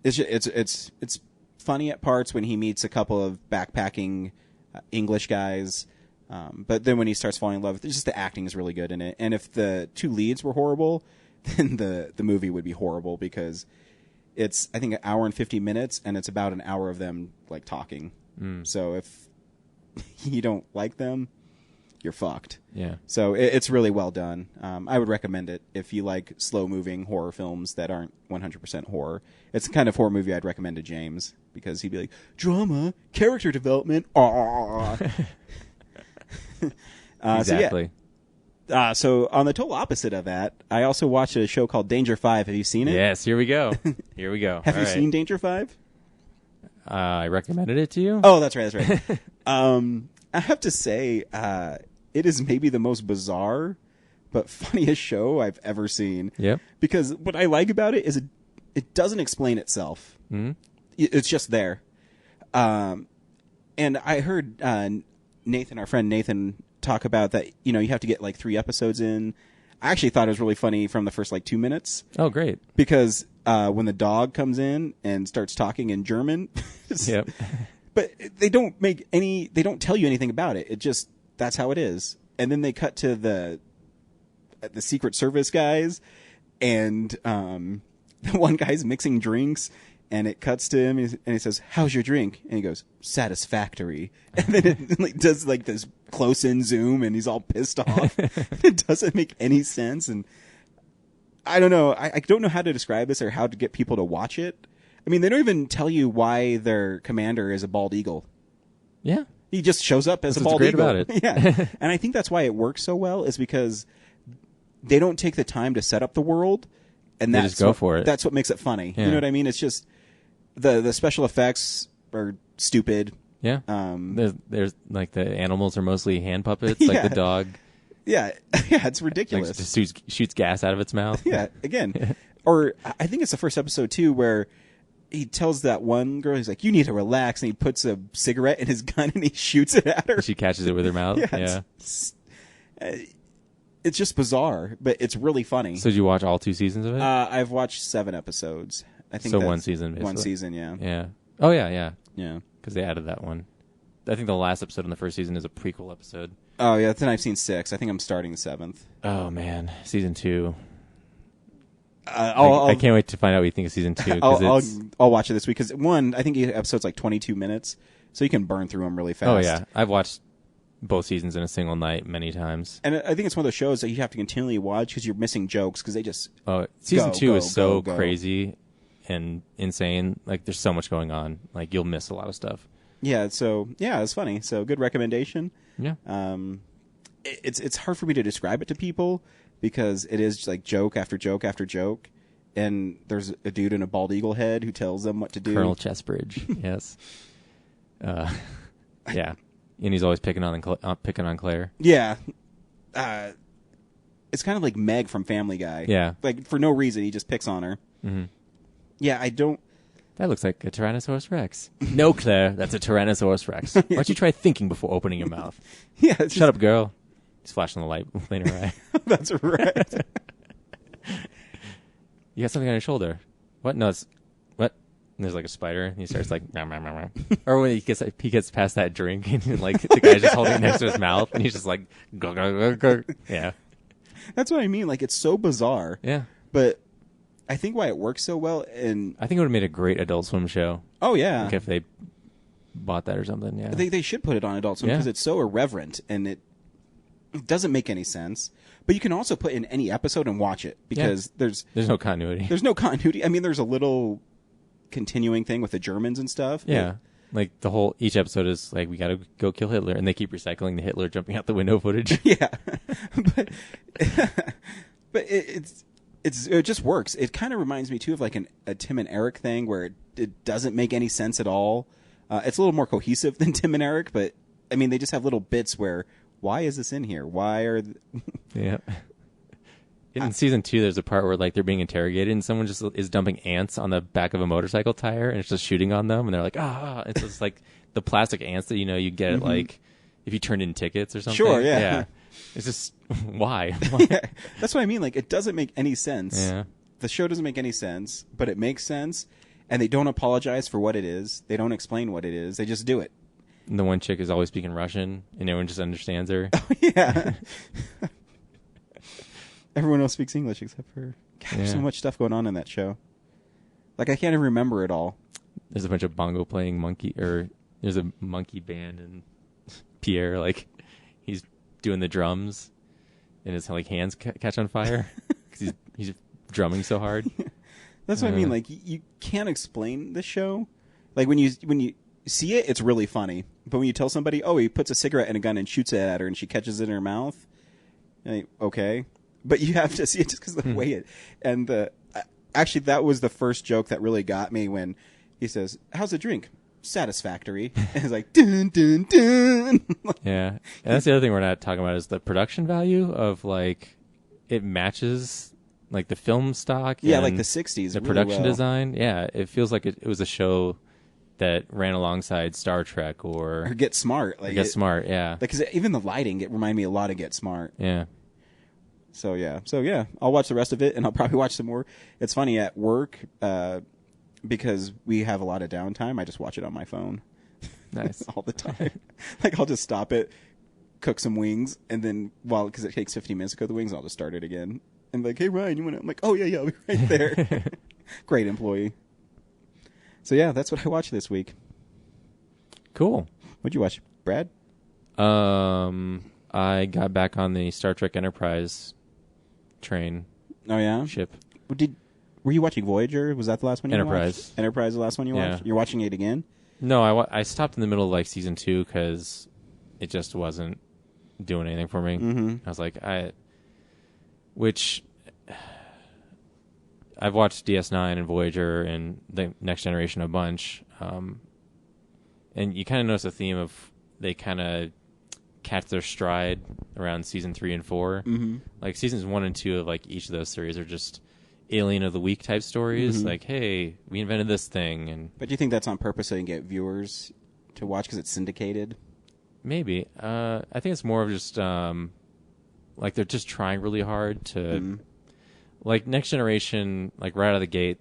It's funny at parts when he meets a couple of backpacking English guys. But then when he starts falling in love, just the acting is really good in it. And if the two leads were horrible, then the movie would be horrible, because it's, I think, 1 hour and 50 minutes, and it's about an hour of them like talking. So if you don't like them, you're fucked. Yeah. So it's really well done. I would recommend it if you like slow-moving horror films that aren't 100% horror. It's the kind of horror movie I'd recommend to James, because he'd be like, drama, character development, aww. Exactly. So on the total opposite of that, I also watched a show called Danger 5. Have you seen it? Yes, here we go. Here we go. Have you seen Danger 5? I recommended it to you. Oh, that's right. I have to say, it is maybe the most bizarre but funniest show I've ever seen. Yep. Because what I like about it is it doesn't explain itself. Mm-hmm. It's just there. And I heard Nathan, our friend Nathan, talk about that, you have to get like 3 episodes in. I actually thought it was really funny from the first 2 minutes. Oh, great. Because when the dog comes in and starts talking in German, yep. But they don't tell you anything about it. It just, that's how it is. And then they cut to the Secret Service guys, and the one guy's mixing drinks, and it cuts to him, and he says, "How's your drink?" And he goes, "Satisfactory." And then it does this close-in zoom, and he's all pissed off. It doesn't make any sense, and I don't know. I don't know how to describe this or how to get people to watch it. I mean, they don't even tell you why their commander is a bald eagle. Yeah. He just shows up as that's a bald great eagle. About it. Yeah. And I think that's why it works so well, is because they don't take the time to set up the world, and they just go for it. That's what makes it funny. Yeah. You know what I mean? It's just the special effects are stupid. Yeah. There's like the animals are mostly hand puppets, like the dog. Yeah. Yeah, it's ridiculous. Like just shoots gas out of its mouth. Yeah. Again. Or I think it's the first episode too, where he tells that one girl, he's like, "You need to relax," and he puts a cigarette in his gun and he shoots it at her. She catches it with her mouth. Yeah. It's just bizarre, but it's really funny. So did you watch all 2 seasons of it? I've watched 7 episodes. I think so. One season, basically. 1 season, yeah. Yeah. Oh yeah, yeah. Yeah. Because they added that one. I think the last episode in the first season is a prequel episode. Oh yeah, then I've seen 6. I think I'm starting the 7th. Oh man, season 2. I can't wait to find out what you think of season 2. I'll watch it this week, because 1, I think each episode's 22 minutes, so you can burn through them really fast. Oh yeah, I've watched both seasons in a single night many times. And I think it's one of those shows that you have to continually watch because you're missing jokes, because they just season 2 is so crazy and insane. Like there's so much going on. Like you'll miss a lot of stuff. Yeah. So yeah, it's funny. So good recommendation. Yeah. It's hard for me to describe it to people, because it is just like joke after joke after joke, and there's a dude in a bald eagle head who tells them what to do. Colonel Chessbridge, yes. Yeah, and he's always picking on Claire. Yeah, it's kind of like Meg from Family Guy. Yeah, like for no reason he just picks on her. Mm-hmm. Yeah, I don't. That looks like a Tyrannosaurus Rex. No, Claire, that's a Tyrannosaurus Rex. Why don't you try thinking before opening your mouth? Yeah, shut up, girl. He's flashing the light in her eye. That's right. You got something on your shoulder. What? No, it's what? And there's like a spider, and he starts like, or when he gets past that drink, and like the guy's just holding it next to his mouth, and he's just like, yeah. That's what I mean. Like it's so bizarre. Yeah. But I think why it works so well, and I think it would have made a great Adult Swim show. oh yeah, Like if they bought that or something. Yeah. they should put it on Adult Swim Yeah. because it's so irreverent and it doesn't make any sense. But you can also put in any episode and watch it because there's no continuity. There's no continuity. I mean, there's a little continuing thing with the Germans and stuff. Yeah. Like each episode is like, we got to go kill Hitler. And they keep recycling the Hitler jumping out the window footage. Yeah. but it just works. It kind of reminds me too of like a Tim and Eric thing where it doesn't make any sense at all. It's a little more cohesive than Tim and Eric, but I mean, they just have little bits where, why is this in here? Why are... Yeah. In season 2, there's a part where like they're being interrogated and someone just is dumping ants on the back of a motorcycle tire and it's just shooting on them and they're like, it's just like the plastic ants that you get at like if you turned in tickets or something. Sure, yeah. It's just why? Yeah, that's what I mean. Like, it doesn't make any sense. Yeah. The show doesn't make any sense, but it makes sense, and they don't apologize for what it is. They don't explain what it is. They just do it. And the one chick is always speaking Russian and everyone just understands her. Yeah. Everyone else speaks English except for her. God, there's so Yeah. much stuff going on in that show. Like, I can't even remember it all. There's a bunch of bongo playing there's a monkey band and Pierre, like, he's doing the drums and his like hands catch on fire because he's drumming so hard. That's what I mean. Like, you can't explain the show. Like, when you see it, it's really funny. But when you tell somebody, oh, he puts a cigarette in a gun and shoots it at her and she catches it in her mouth, like, okay. But you have to see it just because of the way it... And actually, that was the first joke that really got me when he says, how's the drink? Satisfactory. And it's like, dun, dun, dun. Yeah. And that's the other thing we're not talking about is the production value of, like, it matches, like, the film stock. Yeah, and like the 60s. The really production well. design. Yeah. It feels like it was a show that ran alongside Star Trek or Get Smart. Like, Get Smart, yeah. Because even the lighting, it reminded me a lot of Get Smart. Yeah. So yeah, I'll watch the rest of it, and I'll probably watch some more. It's funny at work because we have a lot of downtime. I just watch it on my phone, Nice. all the time. Like, I'll just stop it, cook some wings, and then because it takes 15 minutes to cook the wings, I'll just start it again. And like, hey Ryan, you want to? I'm like, oh yeah, I'll be right there. Great employee. So yeah, that's what I watched this week. Cool. What'd you watch, Brad? I got back on the Star Trek Enterprise train Oh yeah, ship. Were you watching Voyager? Was that the last one you Enterprise. watched? Enterprise, the last one you watched? Yeah. You're watching it again? No, I stopped in the middle of like season 2 because it just wasn't doing anything for me. Mm-hmm. I was like, I've watched DS9 and Voyager and the Next Generation a bunch, and you kind of notice a theme of they kind of catch their stride around season 3 and 4. Mm-hmm. Like seasons 1 and 2 of like each of those series are just Alien of the Week type stories. Mm-hmm. Like, hey, we invented this thing, and But do you think that's on purpose so you can get viewers to watch because it's syndicated? maybe. I think it's more of just like they're just trying really hard to, like Next Generation, like right out of the gate,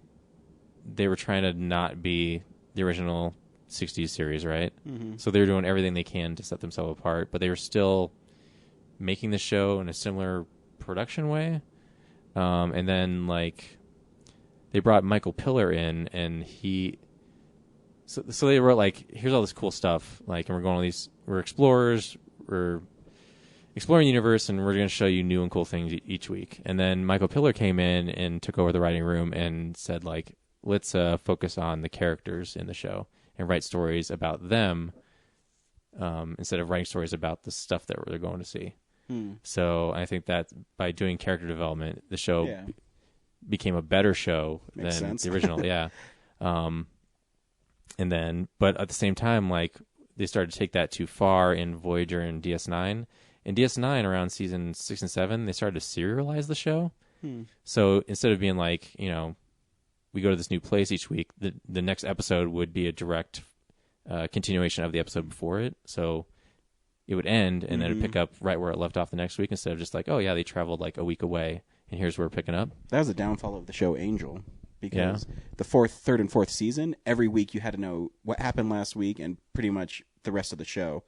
they were trying to not be the original 60s series, right? Mm-hmm. So they were doing everything they can to set themselves apart, but they were still making the show in a similar production way. And then like they brought Michael Piller in, and so they wrote like, here's all this cool stuff, like, and we're going on these, we're explorers, we're exploring the universe, and we're going to show you new and cool things each week. And then Michael Piller came in and took over the writing room and said like, let's focus on the characters in the show and write stories about them instead of writing stories about the stuff that they're going to see. So I think that by doing character development, the show became a better show Makes than sense. the original. Yeah. And then, but at the same time, like they started to take that too far in Voyager and DS9. In DS9, around season 6 and 7, they started to serialize the show. So instead of being like, you know, we go to this new place each week, the next episode would be a direct continuation of the episode before it. So it would end, and then it'd pick up right where it left off the next week, instead of just like, oh yeah, they traveled like a week away, and here's where we're picking up. That was the downfall of the show Angel, because the third and fourth season, every week you had to know what happened last week and pretty much the rest of the show.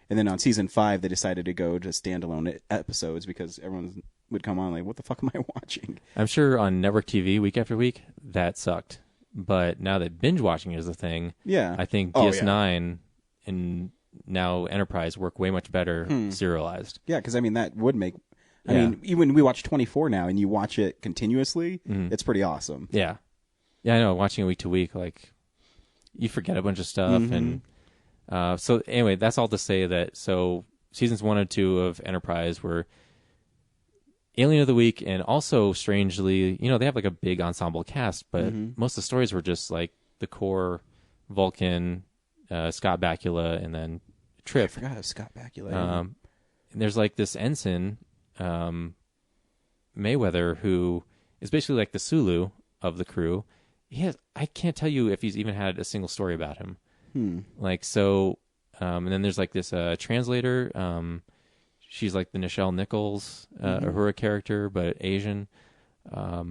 And then on season 5, they decided to go to standalone episodes because everyone's would come on, like, what the fuck am I watching? I'm sure on network TV week after week that sucked, but now that binge watching is a thing, Yeah. I think Oh, DS9 and now Enterprise work way much better serialized. Yeah, because I mean that would make. I Yeah. mean, even we watch 24 now, and you watch it continuously. It's pretty awesome. Yeah, I know. Watching it week to week, like you forget a bunch of stuff, and so anyway, that's all to say that so seasons 1 and 2 of Enterprise were Alien of the Week, and also strangely, they have like a big ensemble cast, but most of the stories were just like the core Vulcan, Scott Bakula, and then Trip. I forgot of Scott Bakula. And there's like this ensign, Mayweather, who is basically like the Sulu of the crew. I can't tell you if he's even had a single story about him. Like, so, and then there's like this translator. She's like the Nichelle Nichols, Uhura character, but Asian. Yeah,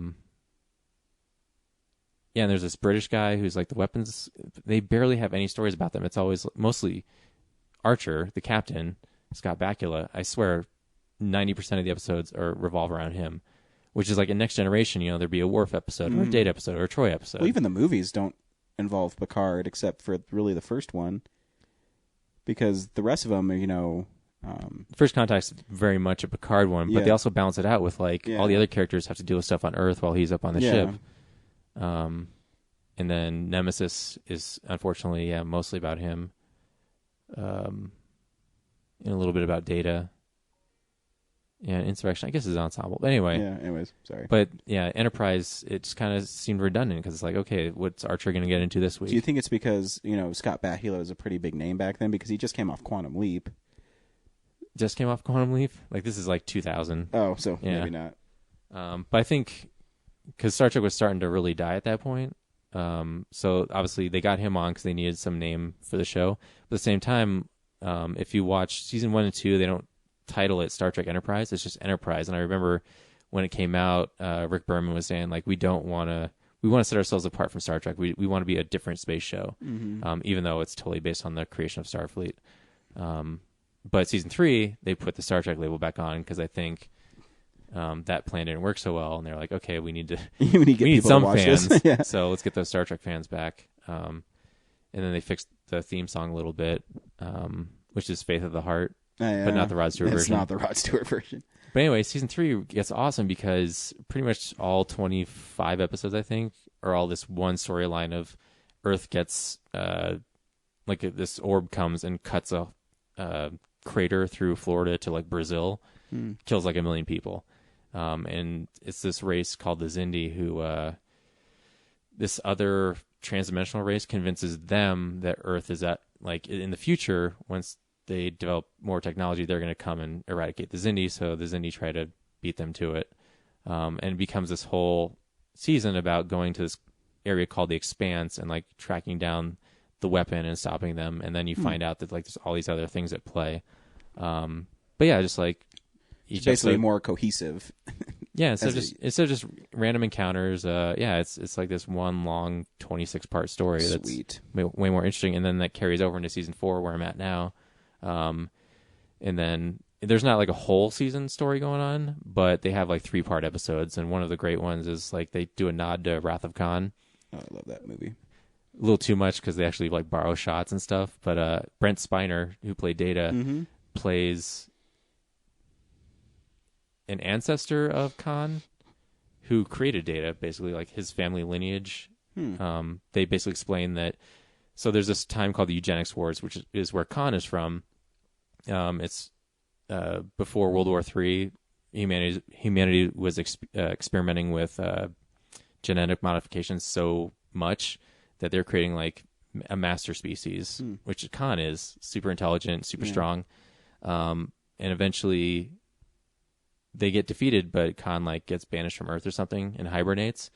and there's this British guy who's like the weapons. They barely have any stories about them. It's always mostly Archer, the captain, Scott Bakula. I swear 90% of the episodes revolve around him, which is like in Next Generation, there'd be a Worf episode or a Data episode or a Troy episode. Well, even the movies don't involve Picard except for really the first one, because the rest of them are, First Contact's very much a Picard one, but Yeah. they also balance it out with like all the other characters have to deal with stuff on Earth while he's up on the ship. And then Nemesis is unfortunately, mostly about him. And a little bit about Data. Yeah, Insurrection, I guess, is ensemble. But anyway. Yeah, anyways, sorry. But yeah, Enterprise, it just kind of seemed redundant because it's like, okay, what's Archer going to get into this week? Do you think it's because, Scott Bakula was a pretty big name back then because he just came off Quantum Leap? Just came off Quantum Leap? Like, this is like 2000. Oh, so Yeah. maybe not. But I think because Star Trek was starting to really die at that point, so obviously they got him on because they needed some name for the show. But at the same time, if you watch season 1 and 2, they don't title it Star Trek Enterprise. It's just Enterprise. And I remember when it came out, Rick Berman was saying, like, we want to set ourselves apart from Star Trek. We want to be a different space show, even though it's totally based on the creation of Starfleet. But season 3, they put the Star Trek label back on because I think that plan didn't work so well, and they're like, okay, we need we need some to watch fans, this. Yeah. so let's get those Star Trek fans back. And then they fixed the theme song a little bit, which is Faith of the Heart, but not the Rod Stewart version. It's not the Rod Stewart version. But anyway, season 3 gets awesome because pretty much all 25 episodes, I think, are all this one storyline of Earth gets like this orb comes and cuts a crater through Florida to like Brazil, kills like 1 million people, and it's this race called the Xindi who this other transdimensional race convinces them that Earth is at, like, in the future, once they develop more technology, they're going to come and eradicate the Xindi. So the Xindi try to beat them to it, and it becomes this whole season about going to this area called the Expanse and like tracking down the weapon and stopping them. And then you find out that like there's all these other things at play. But yeah, just like It's basically more cohesive. Yeah, instead of just random encounters, it's like this one long 26-part story that's way more interesting, and then that carries over into season 4 where I'm at now. And then there's not like a whole season story going on, but they have like 3-part episodes, and one of the great ones is like they do a nod to Wrath of Khan. Oh, I love that movie. A little too much because they actually like borrow shots and stuff, but Brent Spiner, who played Data, plays an ancestor of Khan who created Data, basically like his family lineage. They basically explain that. So there's this time called the Eugenics Wars, which is where Khan is from. It's before World War III. Humanity was experimenting with genetic modifications so much that they're creating like a master species, which Khan is super intelligent, super strong, and eventually they get defeated, but Khan like gets banished from Earth or something and hibernates.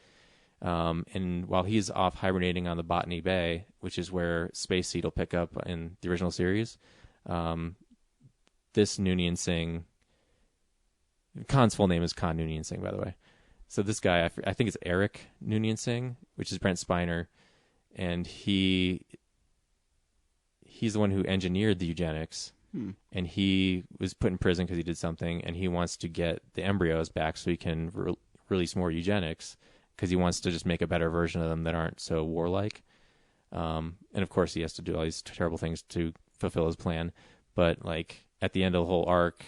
And while he's off hibernating on the Botany Bay, which is where Space Seed will pick up in the original series, this Noonien Singh, Khan's full name is Khan Noonien Singh, by the way. So this guy, I think it's Eric Noonien Singh, which is Brent Spiner, and he's the one who engineered the eugenics. and he was put in prison because he did something, and he wants to get the embryos back so he can release more eugenics because he wants to just make a better version of them that aren't so warlike. And of course, he has to do all these terrible things to fulfill his plan. But like at the end of the whole arc,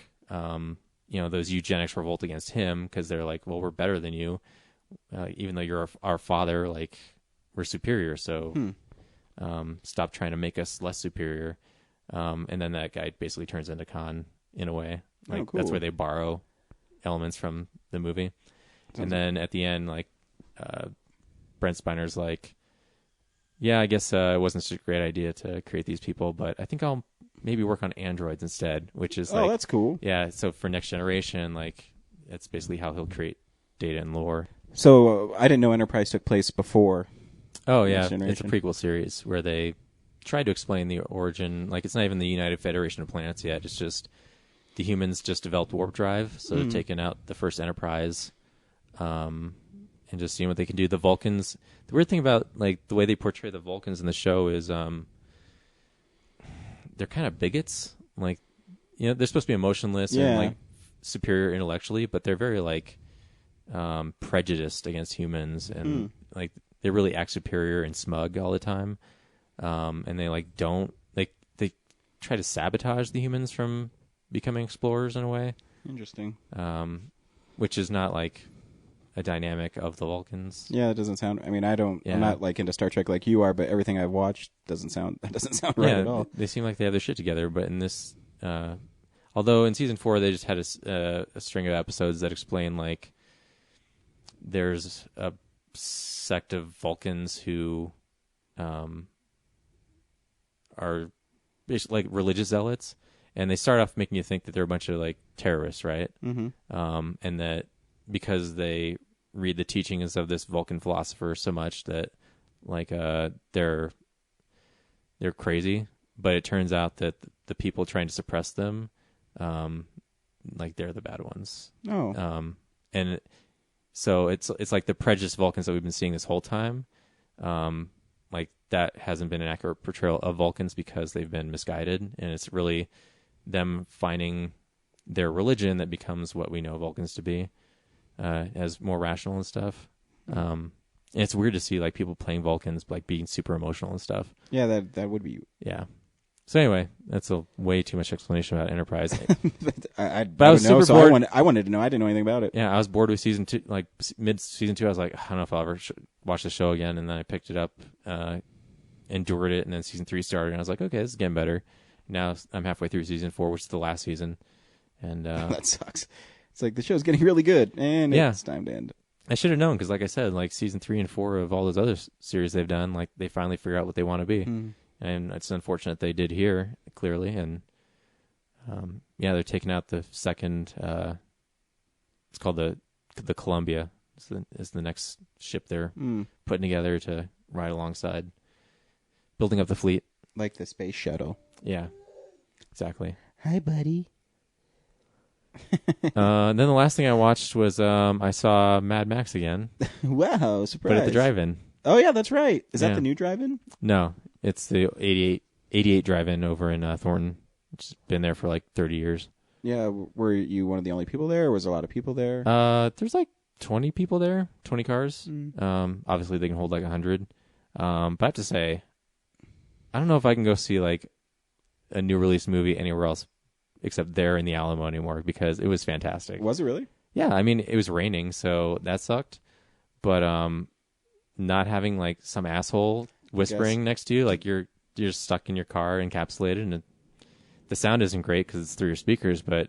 those eugenics revolt against him because they're like, well, we're better than you, even though you're our father. Like, we're superior, so stop trying to make us less superior. And then that guy basically turns into Khan in a way. Like, cool. That's where they borrow elements from the movie. And then at the end, like, Brent Spiner's like, yeah, I guess it wasn't such a great idea to create these people, but I think I'll maybe work on androids instead, which is like... Oh, that's cool. Yeah, so for Next Generation, like, that's basically how he'll create data and lore. So I didn't know Enterprise took place before. Oh, yeah, it's a prequel series where they tried to explain the origin. Like, it's not even the United Federation of Planets yet. It's just the humans just developed warp drive, so they're taking out the first Enterprise, and just seeing what they can do. The Vulcans... The weird thing about, like, the way they portray the Vulcans in the show is they're kind of bigots. Like, they're supposed to be emotionless and, like, superior intellectually, but they're very, like, prejudiced against humans, and, like, they really act superior and smug all the time. And they, like, they try to sabotage the humans from becoming explorers in a way. Interesting. Which is not, like... a dynamic of the Vulcans. Yeah, it doesn't sound... I mean, I'm not, like, into Star Trek like you are, but everything I've watched doesn't sound right at all. They seem like they have their shit together, but in this... although in Season 4, they just had a string of episodes that explain, like, there's a sect of Vulcans who are basically, like, religious zealots, and they start off making you think that they're a bunch of, like, terrorists, right? Mm-hmm. And that because they read the teachings of this Vulcan philosopher so much that, like, they're crazy. But it turns out that the people trying to suppress them, like, they're the bad ones. Oh. And so it's like the prejudiced Vulcans that we've been seeing this whole time. Like, that hasn't been an accurate portrayal of Vulcans because they've been misguided, and it's really them finding their religion that becomes what we know Vulcans to be. As more rational and stuff. And it's weird to see, like, people playing Vulcans, like, being super emotional and stuff. Yeah, that would be... Yeah. So anyway, that's a way too much explanation about Enterprise. I was super bored. I wanted to know. I didn't know anything about it. Yeah, I was bored with Season 2. Like, mid-Season 2, I was like, I don't know if I'll ever watch the show again. And then I picked it up, endured it, and then Season 3 started, and I was like, okay, this is getting better. Now I'm halfway through Season 4, which is the last season. And that sucks. It's like the show's getting really good, and it's time to end. I should have known because, like I said, like Season 3 and 4 of all those other series they've done, like they finally figure out what they want to be, and it's unfortunate they did here clearly. And they're taking out the second. It's called the Columbia. Is the next ship they're putting together to ride alongside, building up the fleet, like the space shuttle. Yeah, exactly. Hi, buddy. Then the last thing I watched was I saw Mad Max again. Wow, surprise! But at the drive-in. Oh yeah, that's right. Is that the new drive-in? No, it's the 88 drive-in over in Thornton. It's been there for like 30 years. Yeah, were you one of the only people there, or was there a lot of people there? There's like 20 people there, 20 cars. Obviously, they can hold like 100. But I have to say, I don't know if I can go see like a new release movie anywhere else except there in the Alamo anymore because it was fantastic. Was it really? Yeah, I mean, it was raining, so that sucked. But not having like some asshole whispering next to you, like you're stuck in your car encapsulated, and the sound isn't great because it's through your speakers, but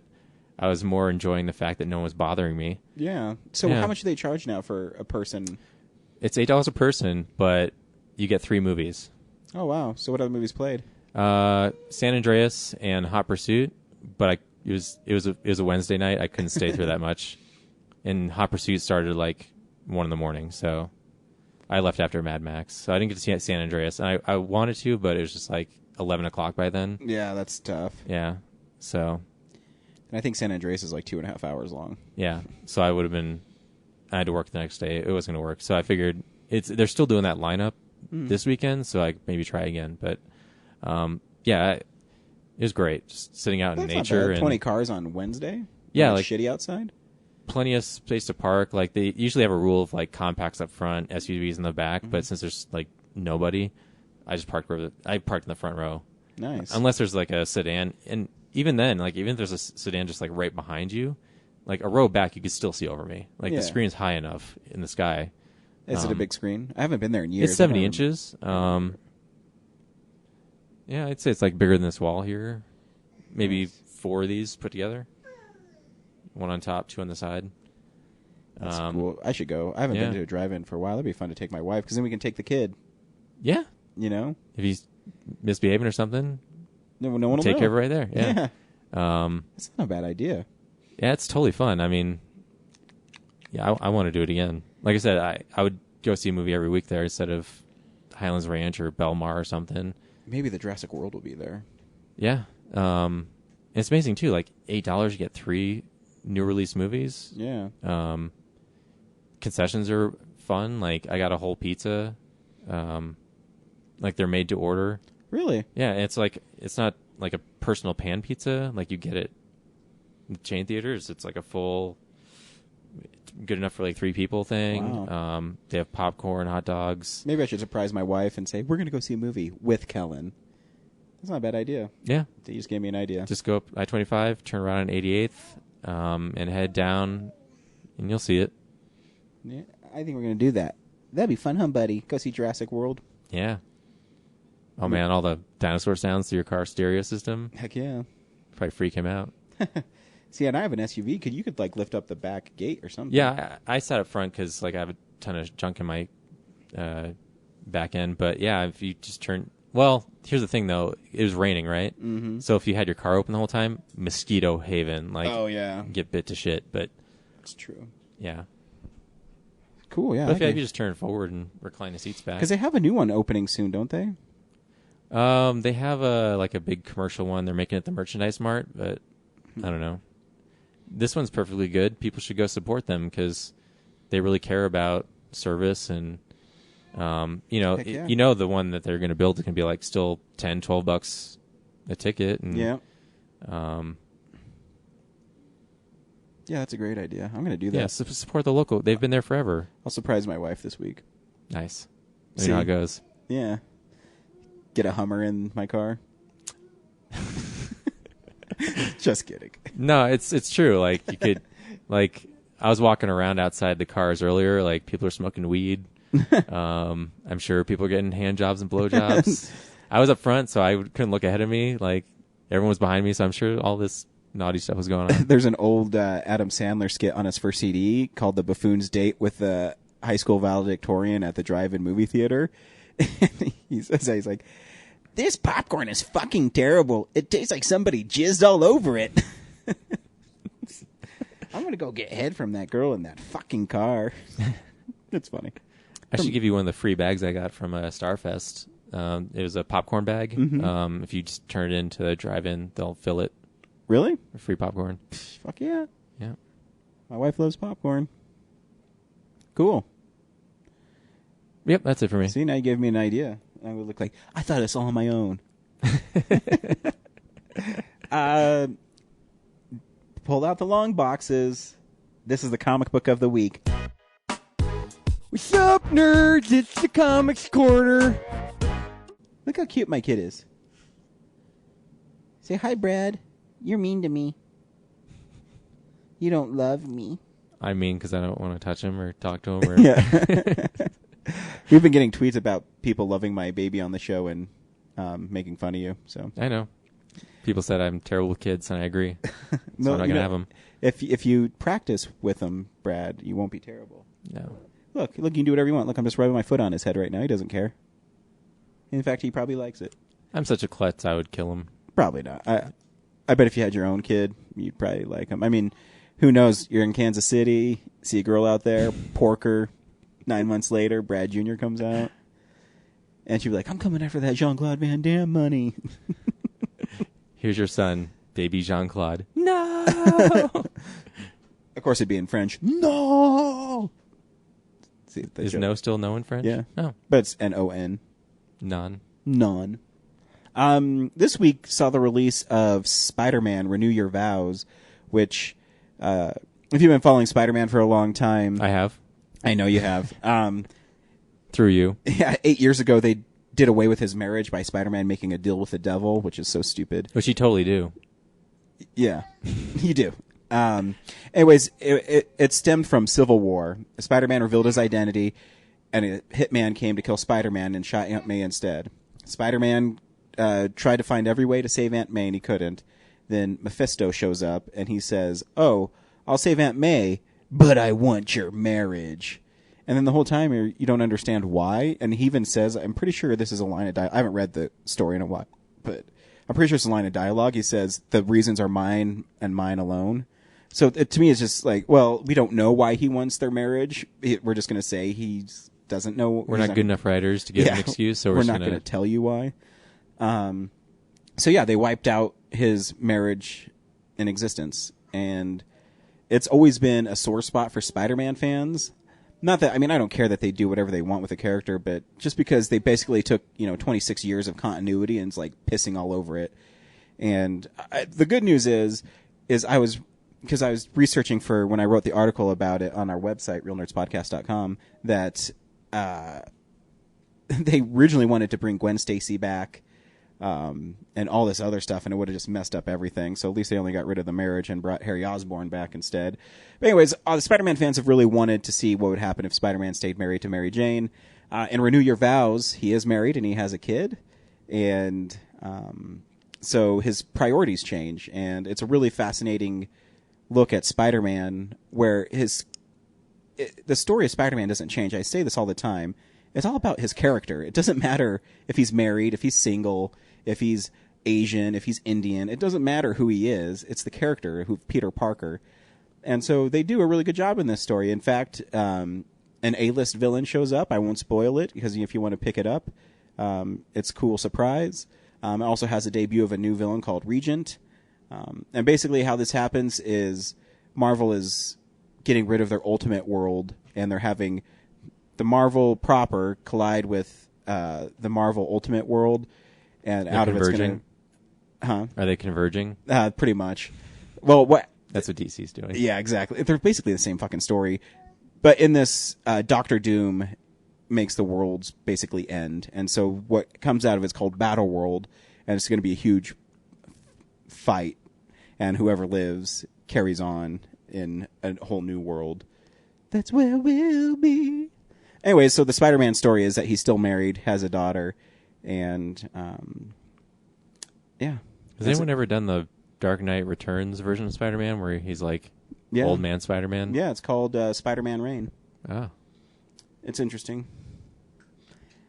I was more enjoying the fact that no one was bothering me. Yeah. So how much do they charge now for a person? It's $8 a person, but you get 3 movies. Oh, wow. So what other movies played? San Andreas and Hot Pursuit, but it was a Wednesday night. I couldn't stay through that much. And Hot Pursuit started at like 1 a.m, so I left after Mad Max. So I didn't get to see San Andreas. And I wanted to, but it was just like 11 o'clock by then. Yeah, that's tough. Yeah. So. And I think San Andreas is like 2.5 hours long. Yeah. So I had to work the next day. It wasn't going to work. So I figured they're still doing that lineup this weekend, so I maybe try again. But, It was great, just sitting out in That's not nature. bad. And 20 cars on Wednesday? Yeah, When like it's shitty outside? plenty of space to park. Like they usually have a rule of like compacts up front, SUVs in the back. Mm-hmm. But since there's like nobody, I just parked I parked in the front row. Nice. Unless there's like a sedan, and even then, like even if there's a sedan just like right behind you, like a row back, you could still see over me. Like Yeah. the screen's high enough in the sky. Is it a big screen? I haven't been there in years. It's 70 inches. Yeah, I'd say it's like bigger than this wall here. Maybe 4 of these put together. 1 on top, 2 on the side. That's cool. I should go. I haven't been to a drive-in for a while. That'd be fun to take my wife, because then we can take the kid. Yeah. You know? If he's misbehaving or something, no one will take know. care of it right there. Yeah. That's not a bad idea. Yeah, it's totally fun. I mean, yeah, I want to do it again. Like I said, I would go see a movie every week there instead of Highlands Ranch or Belmar or something. Maybe the Jurassic World will be there. Yeah. It's amazing, too. Like, $8, you get 3 new release movies. Yeah. Concessions are fun. Like, I got a whole pizza. Like, they're made to order. Really? Yeah, and it's like, it's not like a personal pan pizza. Like, you get it in the chain theaters. It's like a full, good enough for like 3 people thing. Wow. They have popcorn, hot dogs. Maybe I should surprise my wife and say, we're going to go see a movie with Kellen. That's not a bad idea. Yeah. You just gave me an idea. Just go up I-25, turn around on 88th, and head down, and you'll see it. Yeah, I think we're going to do that. That'd be fun, huh, buddy? Go see Jurassic World. Yeah. Oh, man, all the dinosaur sounds through your car stereo system. Heck yeah. Probably freak him out. See, and I have an SUV. You could like lift up the back gate or something. Yeah, I sat up front because like I have a ton of junk in my back end. But yeah, if you just turn. Well, here's the thing though. It was raining, right? Mm-hmm. So if you had your car open the whole time, mosquito haven. Like, oh yeah, get bit to shit. But it's true. Yeah. Cool. Yeah. But if you just turn forward and recline the seats back. Because they have a new one opening soon, don't they? They have a big commercial one. They're making it the Merchandise Mart, but I don't know. This one's perfectly good. People should go support them because they really care about service and, Heck yeah. you know the one that they're going to build is going to be like still $10, $12 a ticket. And, yeah. Yeah, that's a great idea. I'm going to do that. Yeah, support the local. They've been there forever. I'll surprise my wife this week. Nice. See how it goes. Yeah. Get a Hummer in my car. Just kidding. No, it's true. Like you could, like I was walking around outside the cars earlier. Like people are smoking weed. I'm sure people are getting hand jobs and blow jobs. I was up front, so I couldn't look ahead of me. Like everyone was behind me, so I'm sure all this naughty stuff was going on. There's an old Adam Sandler skit on his first CD called "The Buffoon's Date" with the high school valedictorian at the drive-in movie theater. He says, he's like, "This popcorn is fucking terrible. It tastes like somebody jizzed all over it." I'm going to go get head from that girl in that fucking car. It's funny. I should give you one of the free bags I got from Starfest. It was a popcorn bag. Mm-hmm. If you just turn it into the drive-in, they'll fill it. Really? Free popcorn. Fuck yeah. Yeah. My wife loves popcorn. Cool. Yep, that's it for me. See, now you gave me an idea. I would look like, I thought it's all on my own. Pulled out the long boxes. This is the comic book of the week. What's up, nerds? It's the Comics Corner. Look how cute my kid is. Say, hi, Brad. You're mean to me. You don't love me. I mean, because I don't want to touch him or talk to him. Or Yeah. We've been getting tweets about people loving my baby on the show and making fun of you. So I know. People said I'm terrible with kids, and I agree. So no, I'm not going to have them. If you practice with them, Brad, you won't be terrible. No. Look, you can do whatever you want. Look, I'm just rubbing my foot on his head right now. He doesn't care. In fact, he probably likes it. I'm such a klutz, I would kill him. Probably not. I bet if you had your own kid, you'd probably like him. I mean, who knows? You're in Kansas City, see a girl out there, porker. 9 months later, Brad Jr. comes out. And she'd be like, I'm coming after that Jean-Claude Van Damme money. Here's your son, baby Jean-Claude. No! Of course, it'd be in French. No! See, Is no still no in French? Yeah. Oh. But it's N-O-N. Non. Non. This week saw the release of Spider-Man: Renew Your Vows, which, if you've been following Spider-Man for a long time, I have. I know you have. Through you. Yeah, 8 years ago they did away with his marriage by Spider-Man making a deal with the devil, which is so stupid. Which you totally do. Yeah, you do. Anyways, it stemmed from Civil War. Spider-Man revealed his identity, and a hitman came to kill Spider-Man and shot Aunt May instead. Spider-Man tried to find every way to save Aunt May, and he couldn't. Then Mephisto shows up, and he says, "Oh, I'll save Aunt May, but I want your marriage." And then the whole time you don't understand why. And he even says, I'm pretty sure this is a line of dialogue. I haven't read the story in a while, but I'm pretty sure it's a line of dialogue. He says, the reasons are mine and mine alone. So to me, it's just like, well, we don't know why he wants their marriage. We're just going to say he doesn't know. We're not good enough writers to give an excuse, so we're not going to tell you why. So yeah, they wiped out his marriage in existence. And it's always been a sore spot for Spider-Man fans. Not that, I mean, I don't care that they do whatever they want with the character, but just because they basically took, 26 years of continuity and it's like pissing all over it. And the good news is because I was researching for when I wrote the article about it on our website, realnerdspodcast.com, that they originally wanted to bring Gwen Stacy back and all this other stuff, and it would have just messed up everything. So at least they only got rid of the marriage and brought Harry Osborn back instead. But anyways, the Spider-Man fans have really wanted to see what would happen if Spider-Man stayed married to Mary Jane. In Renew Your Vows, he is married and he has a kid. And so his priorities change. And it's a really fascinating look at Spider-Man where the story of Spider-Man doesn't change. I say this all the time. It's all about his character. It doesn't matter if he's married, if he's single, if he's Asian, if he's Indian. It doesn't matter who he is. It's the character, Peter Parker. And so they do a really good job in this story. In fact, an A-list villain shows up. I won't spoil it because if you want to pick it up, it's a cool surprise. It also has a debut of a new villain called Regent. And basically how this happens is Marvel is getting rid of their Ultimate World, and they're having the Marvel proper collide with the Marvel Ultimate World, and They're out of it's converging? going to... Are they converging? Pretty much. Well, what... That's what DC's doing. Yeah, exactly. They're basically the same fucking story. But in this, Doctor Doom makes the worlds basically end. And so what comes out of it's called Battle World, and it's going to be a huge fight. And whoever lives carries on in a whole new world. That's where we'll be. Anyway, so the Spider-Man story is that he's still married, has a daughter, and yeah. Has anyone ever done the Dark Knight Returns version of Spider-Man where he's like old man Spider-Man? Yeah, it's called Spider-Man Reign. Oh. It's interesting.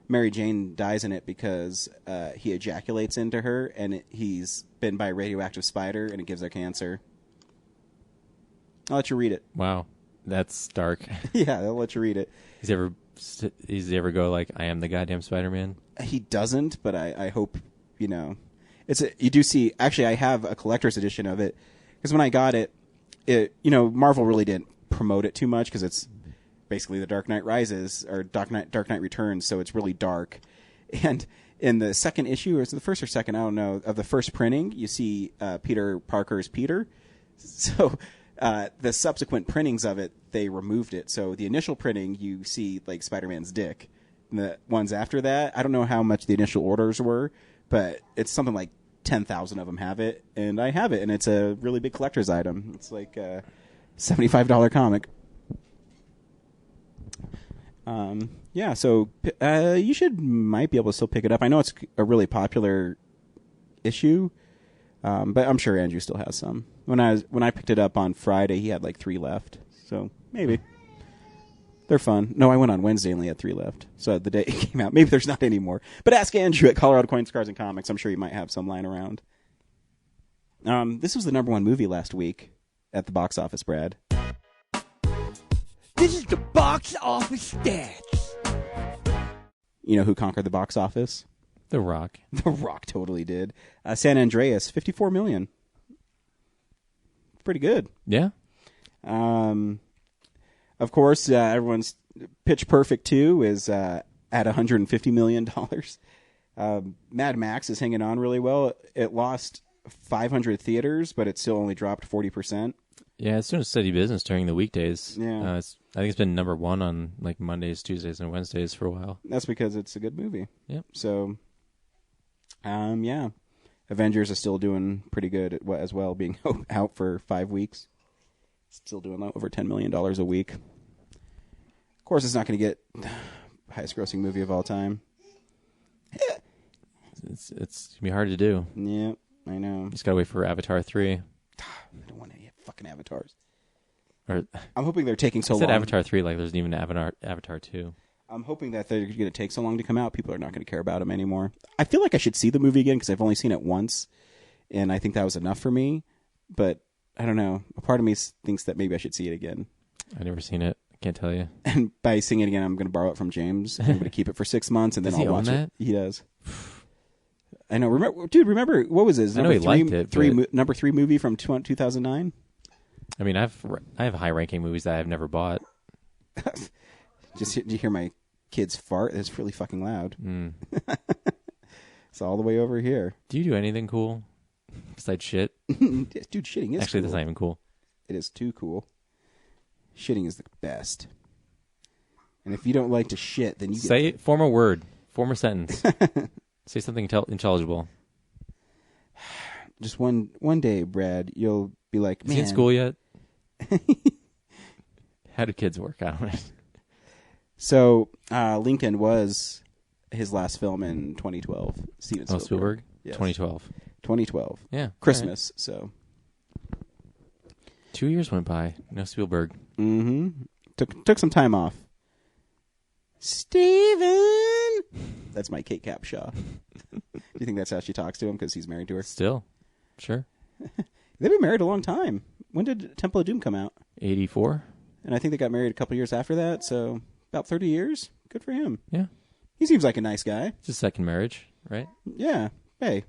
Mary Jane dies in it because he ejaculates into her, and he's bitten by a radioactive spider, and it gives her cancer. I'll let you read it. Wow. That's dark. Yeah, I'll let you read it. He's ever go like, I am the goddamn Spider-Man? He doesn't, but I hope, you do see, actually I have a collector's edition of it, because when I got it, Marvel really didn't promote it too much, because it's basically The Dark Knight Rises, or Dark Knight Returns, so it's really dark. And in the second issue, or is it the first or second, I don't know, of the first printing, you see Peter Parker's Peter. So the subsequent printings of it, they removed it. So the initial printing, you see like Spider-Man's dick. And the ones after that, I don't know how much the initial orders were, but it's something like 10,000 of them have it, and I have it, and it's a really big collector's item. It's like a $75 comic. Yeah, so you might be able to still pick it up. I know it's a really popular issue, but I'm sure Andrew still has some. When I picked it up on Friday, he had like 3 left, so maybe. They're fun. No, I went on Wednesday and only had 3 left. So the day it came out, maybe there's not any more. But ask Andrew at Colorado Coins, Cars, and Comics. I'm sure he might have some lying around. This was the #1 movie last week at the box office, Brad. This is the box office stats. You know who conquered the box office? The Rock. The Rock totally did. San Andreas, $54 million. Pretty good. Yeah. Of course, everyone's Pitch Perfect 2 is at $150 million. Mad Max is hanging on really well. It lost 500 theaters, but it still only dropped 40%. Yeah, it's doing steady business during the weekdays. Yeah. I think it's been number one on like Mondays, Tuesdays, and Wednesdays for a while. That's because it's a good movie. Yep. So, yeah. Avengers is still doing pretty good as well, being out for 5 weeks. Still doing over $10 million a week. Of course, it's not going to get highest grossing movie of all time. It's going to be hard to do. Yeah, I know. You just got to wait for Avatar 3. I don't want any fucking avatars. Or, I'm hoping they're taking so I said long. Avatar 3 like there's even an Avatar 2. I'm hoping that they're going to take so long to come out, people are not going to care about them anymore. I feel like I should see the movie again because I've only seen it once, and I think that was enough for me. But I don't know. A part of me thinks that maybe I should see it again. I've never seen it. I can't tell you. And by seeing it again, I'm going to borrow it from James. I'm going to keep it for 6 months, and then Does he I'll watch own it. He does. I know. Remember what was his? I know he liked it. Number 3 movie from 2009. I mean, I have high-ranking movies that I've never bought. Did you hear my kids fart? It's really fucking loud. Mm. It's all the way over here. Do you do anything cool besides shit? Dude, shitting is actually cool. That's not even cool. It is too cool. Shitting is the best. And if you don't like to shit, then you form a word, form a sentence. Say something intelligible. Just one day, Brad, you'll be like, Is man. he in school yet? How do kids work? I don't know. So, Lincoln was his last film in 2012. Steven Spielberg. Spielberg? Yes. 2012. 2012. Yeah. Christmas, so. 2 years went by. No Spielberg. Mm-hmm. Took some time off. Steven! That's my Kate Capshaw. Do you think that's how she talks to him because he's married to her? Still. Sure. They've been married a long time. When did Temple of Doom come out? 84. And I think they got married a couple years after that, so about 30 years. Good for him. Yeah. He seems like a nice guy. It's his second marriage, right? Yeah. Hey,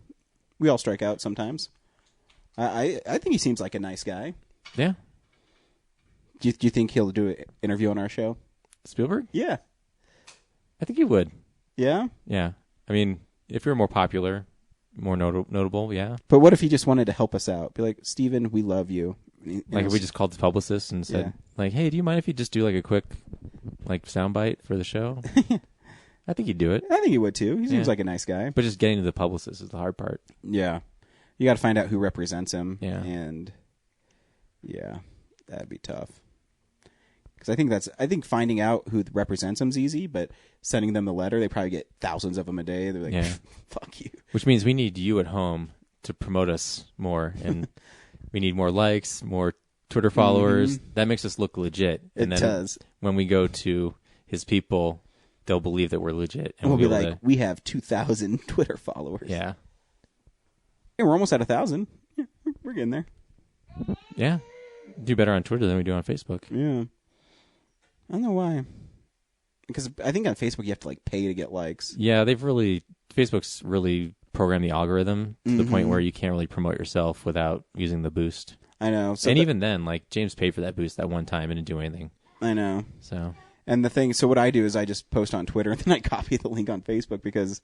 we all strike out sometimes. I think he seems like a nice guy. Yeah. Do you think he'll do an interview on our show? Spielberg? Yeah. I think he would. Yeah? Yeah. I mean, if you're more popular, more notable, yeah. But what if he just wanted to help us out? Be like, Steven, we love you. Like if we just called the publicist and said, like, hey, do you mind if you just do like a quick soundbite for the show? I think he'd do it. I think he would too. He seems like a nice guy. But just getting to the publicist is the hard part. Yeah. You got to find out who represents him. Yeah. And yeah, that'd be tough. Because I think finding out who represents him's easy, but sending them the letter, they probably get thousands of them a day. They're like, fuck you. Which means we need you at home to promote us more, and we need more likes, more Twitter followers. Mm-hmm. That makes us look legit. And it does. When we go to his people, they'll believe that we're legit. And we'll be like, we have 2,000 Twitter followers. Yeah. Hey, we're almost at 1,000. Yeah, we're getting there. Yeah. Do better on Twitter than we do on Facebook. Yeah. I don't know why. Because I think on Facebook you have to pay to get likes. Yeah, Facebook's really programmed the algorithm to the point where you can't really promote yourself without using the boost. I know. So and even then, James paid for that boost that one time and didn't do anything. I know. So. And so what I do is I just post on Twitter and then I copy the link on Facebook because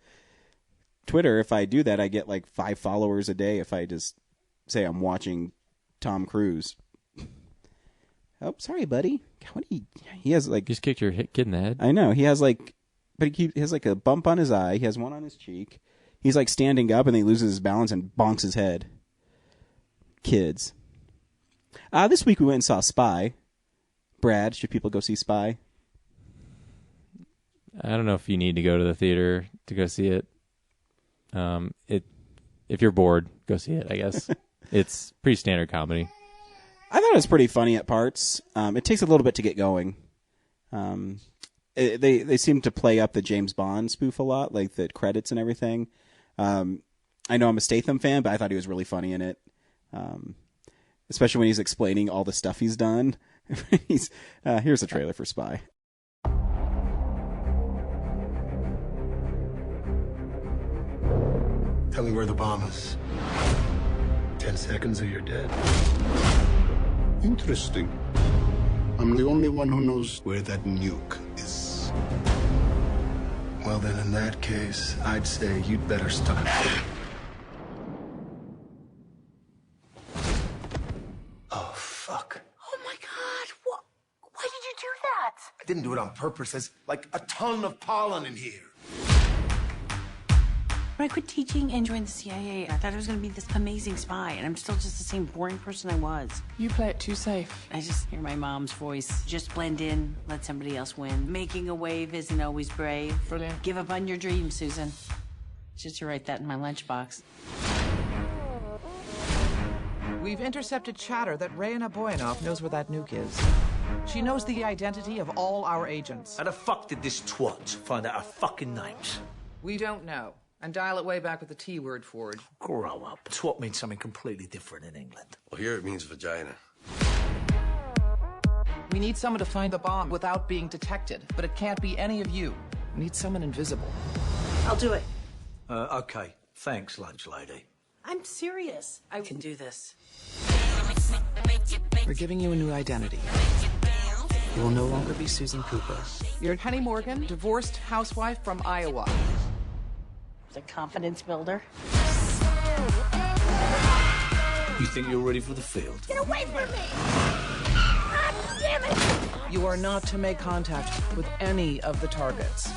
Twitter, if I do that, I get 5 followers a day if I just say I'm watching Tom Cruise. Oh, sorry, buddy. What he has You just kicked your kid in the head. I know. He has but he has a bump on his eye. He has one on his cheek. He's standing up and then he loses his balance and bonks his head. Kids. This week we went and saw Spy. Brad, should people go see Spy? I don't know if you need to go to the theater to go see it. If you're bored, go see it, I guess. It's pretty standard comedy. I thought it was pretty funny at parts. It takes a little bit to get going. They seem to play up the James Bond spoof a lot, the credits and everything. I know I'm a Statham fan, but I thought he was really funny in it. Especially when he's explaining all the stuff he's done. Here's a trailer for Spy. Tell me where the bomb is. 10 seconds or you're dead. Interesting. I'm the only one who knows where that nuke is. Well, Well, then in that case, I'd say you'd better start. Oh, fuck. Oh my God, why did you do that? I didn't do it on purpose. There's like a ton of pollen in here. When I quit teaching and joined the CIA, I thought I was going to be this amazing spy, and I'm still just the same boring person I was. You play it too safe. I just hear my mom's voice. Just blend in, let somebody else win. Making a wave isn't always brave. Brilliant. Give up on your dreams, Susan. Just to write that in my lunchbox. We've intercepted chatter that Reyna Boyanov knows where that nuke is. She knows the identity of all our agents. How the fuck did this twat find out our fucking names? We don't know. And dial it way back with the T word, Ford. Grow up. Twat means something completely different in England. Well, here it means vagina. We need someone to find the bomb without being detected, but it can't be any of you. We need someone invisible. I'll do it. Okay. Thanks, lunch lady. I'm serious. I can do this. We're giving you a new identity. You will no longer be Susan Cooper. You're Penny Morgan, divorced housewife from Iowa. It's a confidence builder. You think you're ready for the field? Get away from me! God damn it! You are not to make contact with any of the targets.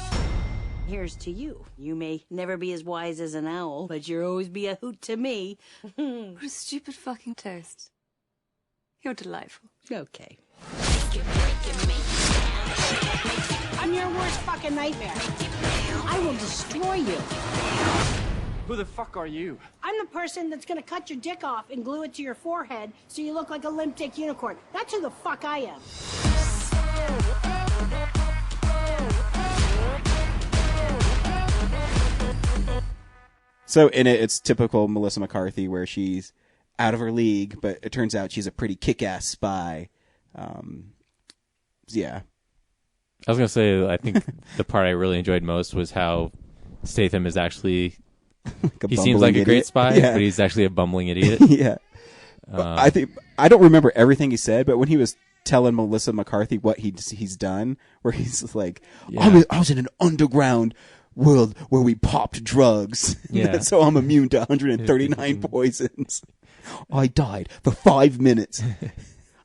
Here's to you. You may never be as wise as an owl, but you'll always be a hoot to me. What a stupid fucking toast. You're delightful. Okay. I'm your worst fucking nightmare. I will destroy you. Who the fuck are you? I'm the person that's gonna cut your dick off and glue it to your forehead so you look like a limp dick unicorn. That's who the fuck I am. So in it, it's typical Melissa McCarthy where she's out of her league, but it turns out she's a pretty kick-ass spy. Yeah. I was going to say, I think the part I really enjoyed most was how Statham is actually... he seems like a great spy, but he's actually a bumbling idiot. Yeah. I don't remember everything he said, but when he was telling Melissa McCarthy what he's done, where he's like, I was in an underground world where we popped drugs. Yeah. So I'm immune to 139 poisons. I died for 5 minutes.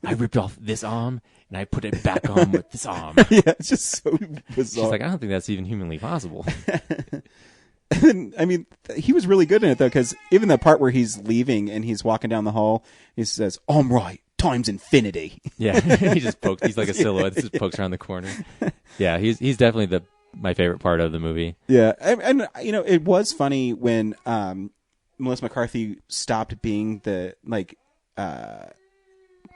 I ripped off this arm and I put it back on with this arm. Yeah, it's just so bizarre. She's like, I don't think that's even humanly possible. I mean, he was really good in it, though, because even the part where he's leaving and he's walking down the hall, he says, I'm right, time's infinity. Yeah, he just pokes. He's like a silhouette that just pokes around the corner. Yeah, he's definitely my favorite part of the movie. Yeah, and you know, it was funny when Melissa McCarthy stopped being the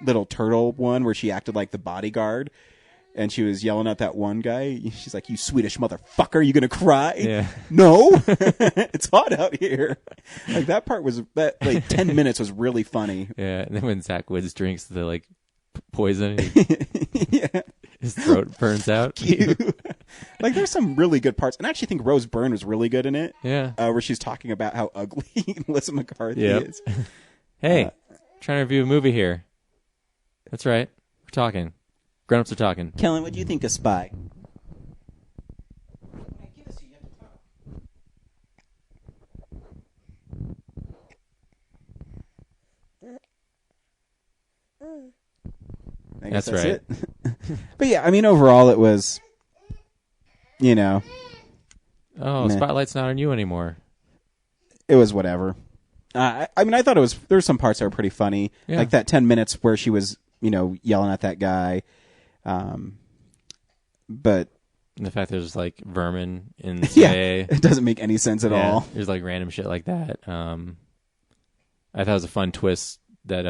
little turtle one where she acted like the bodyguard. And she was yelling at that one guy. She's like, you Swedish motherfucker, you gonna cry? Yeah. No, it's hot out here. Like that part was, 10 minutes was really funny. Yeah, and then when Zach Woods drinks the poison, yeah. his throat burns out. Like there's some really good parts. And I actually think Rose Byrne was really good in it. Yeah. Where she's talking about how ugly Melissa McCarthy is. Hey, trying to review a movie here. That's right. We're talking. Grown-ups are talking. Kellen, what do you think of Spy? I guess that's right. it. But yeah, I mean, overall, it was, you know. Oh, Spotlight's not on you anymore. It was whatever. I mean, I thought there were some parts that were pretty funny. Yeah. Like that 10 minutes where she was, yelling at that guy. But and the fact there's vermin in the CIA. Yeah, it doesn't make any sense at all. There's random shit like that. I thought it was a fun twist that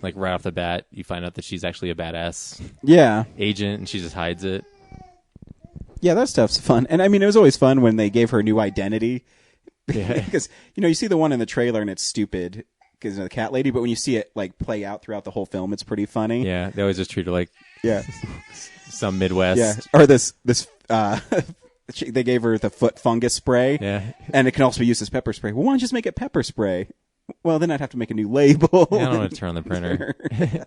right off the bat you find out that she's actually a badass agent and she just hides it. Yeah, that stuff's fun. And I mean, it was always fun when they gave her a new identity. Yeah. Because, you see the one in the trailer and it's stupid because of the cat lady, but when you see it play out throughout the whole film, it's pretty funny. Yeah, they always just treat her like some Midwest. Yeah, or this they gave her the foot fungus spray. Yeah, and it can also be used as pepper spray. Well, why don't you just make it pepper spray? Well, then I'd have to make a new label. Yeah, I don't want to turn on the printer,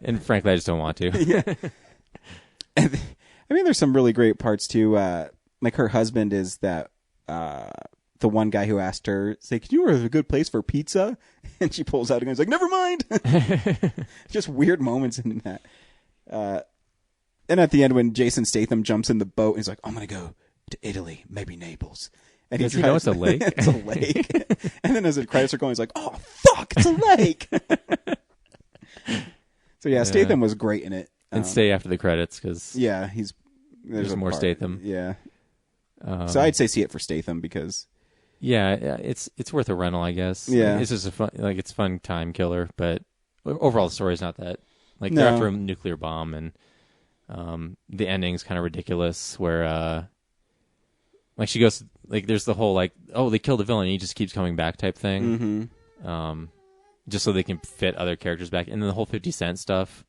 and frankly, I just don't want to. Yeah. And, I mean, there's some really great parts too. like her husband is that the one guy who asked her, say, "Can you have a good place for pizza?" And she pulls out and goes like, "Never mind." Just weird moments in that. And at the end, when Jason Statham jumps in the boat, he's like, "I'm gonna go to Italy, maybe Naples." And Does he know it's a lake? It's a lake. And then as the credits are going, he's like, "Oh fuck, it's a lake." So yeah, Statham was great in it. And stay after the credits because there's more Statham. Yeah. So I'd say see it for Statham because it's worth a rental, I guess. Yeah, it's just it's fun time killer, but overall the story's not that they're after a nuclear bomb and the ending's kind of ridiculous where she goes there's the whole they killed the villain and he just keeps coming back type thing. Mm-hmm. Just so they can fit other characters back, and then the whole 50 Cent stuff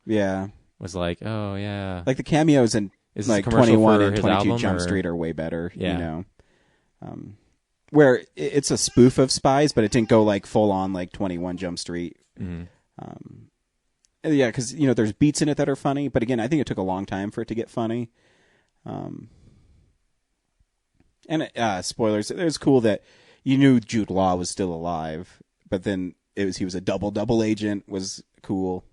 was like, oh yeah, like the cameos in Is like this a commercial 21 for and his 22 album, Jump or- Street are way better. Yeah. You know, where it's a spoof of Spies, but it didn't go like full on like 21 Jump Street. Mm-hmm. Yeah, because there's beats in it that are funny, but again, I think it took a long time for it to get funny. And spoilers, it was cool that you knew Jude Law was still alive, but then he was a double agent was cool.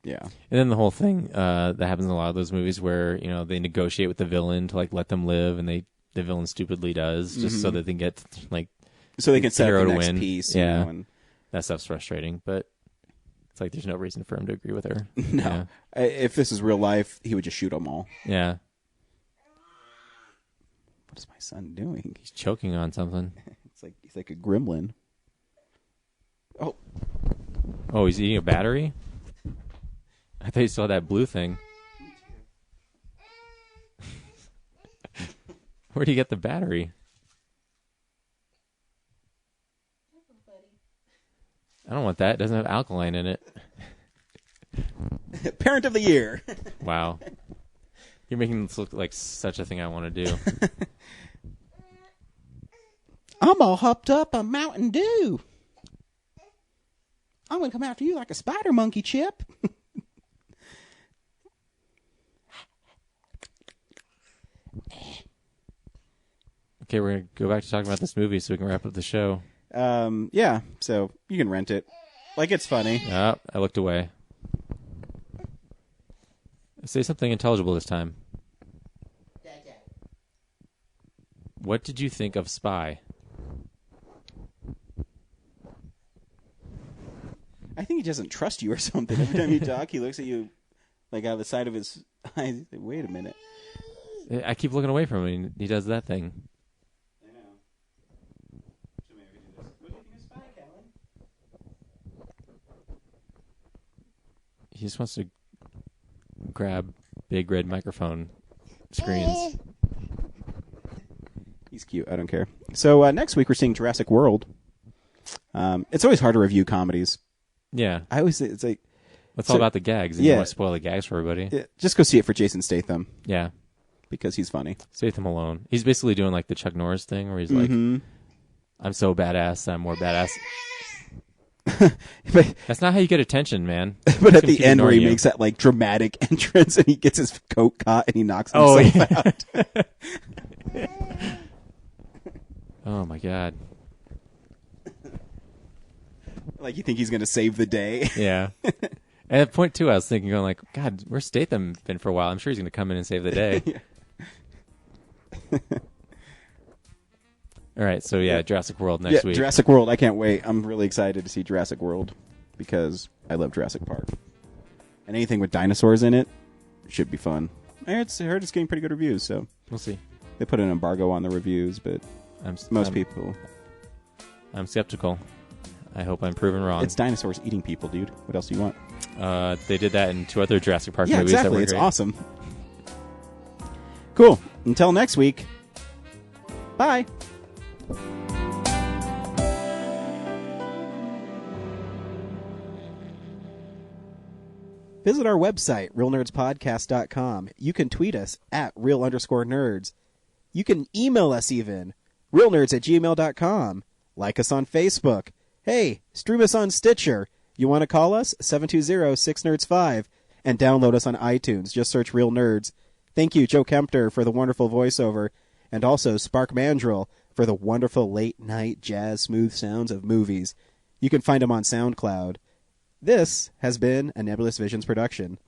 Yeah. And then the whole thing that happens in a lot of those movies where they negotiate with the villain to let them live, and the villain stupidly does just so that they get so they can set hero up the to next win. piece. Yeah, and that stuff's frustrating, but it's like there's no reason for him to agree with her. no, if this is real life, he would just shoot them all. Yeah. What is my son doing? He's choking on something. He's like a gremlin. Oh, he's eating a battery? I thought you saw that blue thing. Where'd he get the battery? I don't want that. It doesn't have alkaline in it. Parent of the year. Wow. You're making this look like such a thing I want to do. I'm all hopped up on Mountain Dew. I'm going to come after you like a spider monkey, Chip. Okay, we're going to go back to talking about this movie so we can wrap up the show. Yeah, so you can rent it. It's funny. I looked away. Say something intelligible this time. What did you think of Spy? I think he doesn't trust you or something. Every time you talk, he looks at you out of the side of his eyes. Wait a minute. I keep looking away from him. He does that thing. I know. So maybe we do this. What do you think of Spy, Kellen? He just wants to grab big red microphone screens. He's cute. I don't care. So next week we're seeing Jurassic World. It's always hard to review comedies. Yeah. I always say it's like... It's all about the gags. And you want to spoil the gags for everybody. Yeah, just go see it for Jason Statham. Yeah. Because he's funny. Statham alone. He's basically doing the Chuck Norris thing where he's like, I'm so badass, I'm more badass. But that's not how you get attention, man. But at the end where he makes that dramatic entrance and he gets his coat caught and he knocks himself out. Oh my God. You think he's going to save the day? Yeah. And at point two, I was thinking, God, where's Statham been for a while? I'm sure he's going to come in and save the day. All right, so Jurassic World next week. Jurassic World, I can't wait. I'm really excited to see Jurassic World because I love Jurassic Park. And anything with dinosaurs in it should be fun. I heard it's getting pretty good reviews, so we'll see. They put an embargo on the reviews, but most people... I'm skeptical. I hope I'm proven wrong. It's dinosaurs eating people, dude. What else do you want? They did that in 2 other Jurassic Park movies. Yeah, exactly. That were it's great. Awesome. Cool. Until next week. Bye. Visit our website, realnerdspodcast.com. You can tweet us at real_nerds. You can email us even, realnerds@gmail.com. Like us on Facebook. Hey, stream us on Stitcher. You want to call us? 720-6nerds5. And download us on iTunes. Just search Real Nerds. Thank you, Joe Kempter, for the wonderful voiceover, and also Spark Mandrill for the wonderful late-night jazz smooth sounds of movies. You can find him on SoundCloud. This has been a Nebulous Visions production.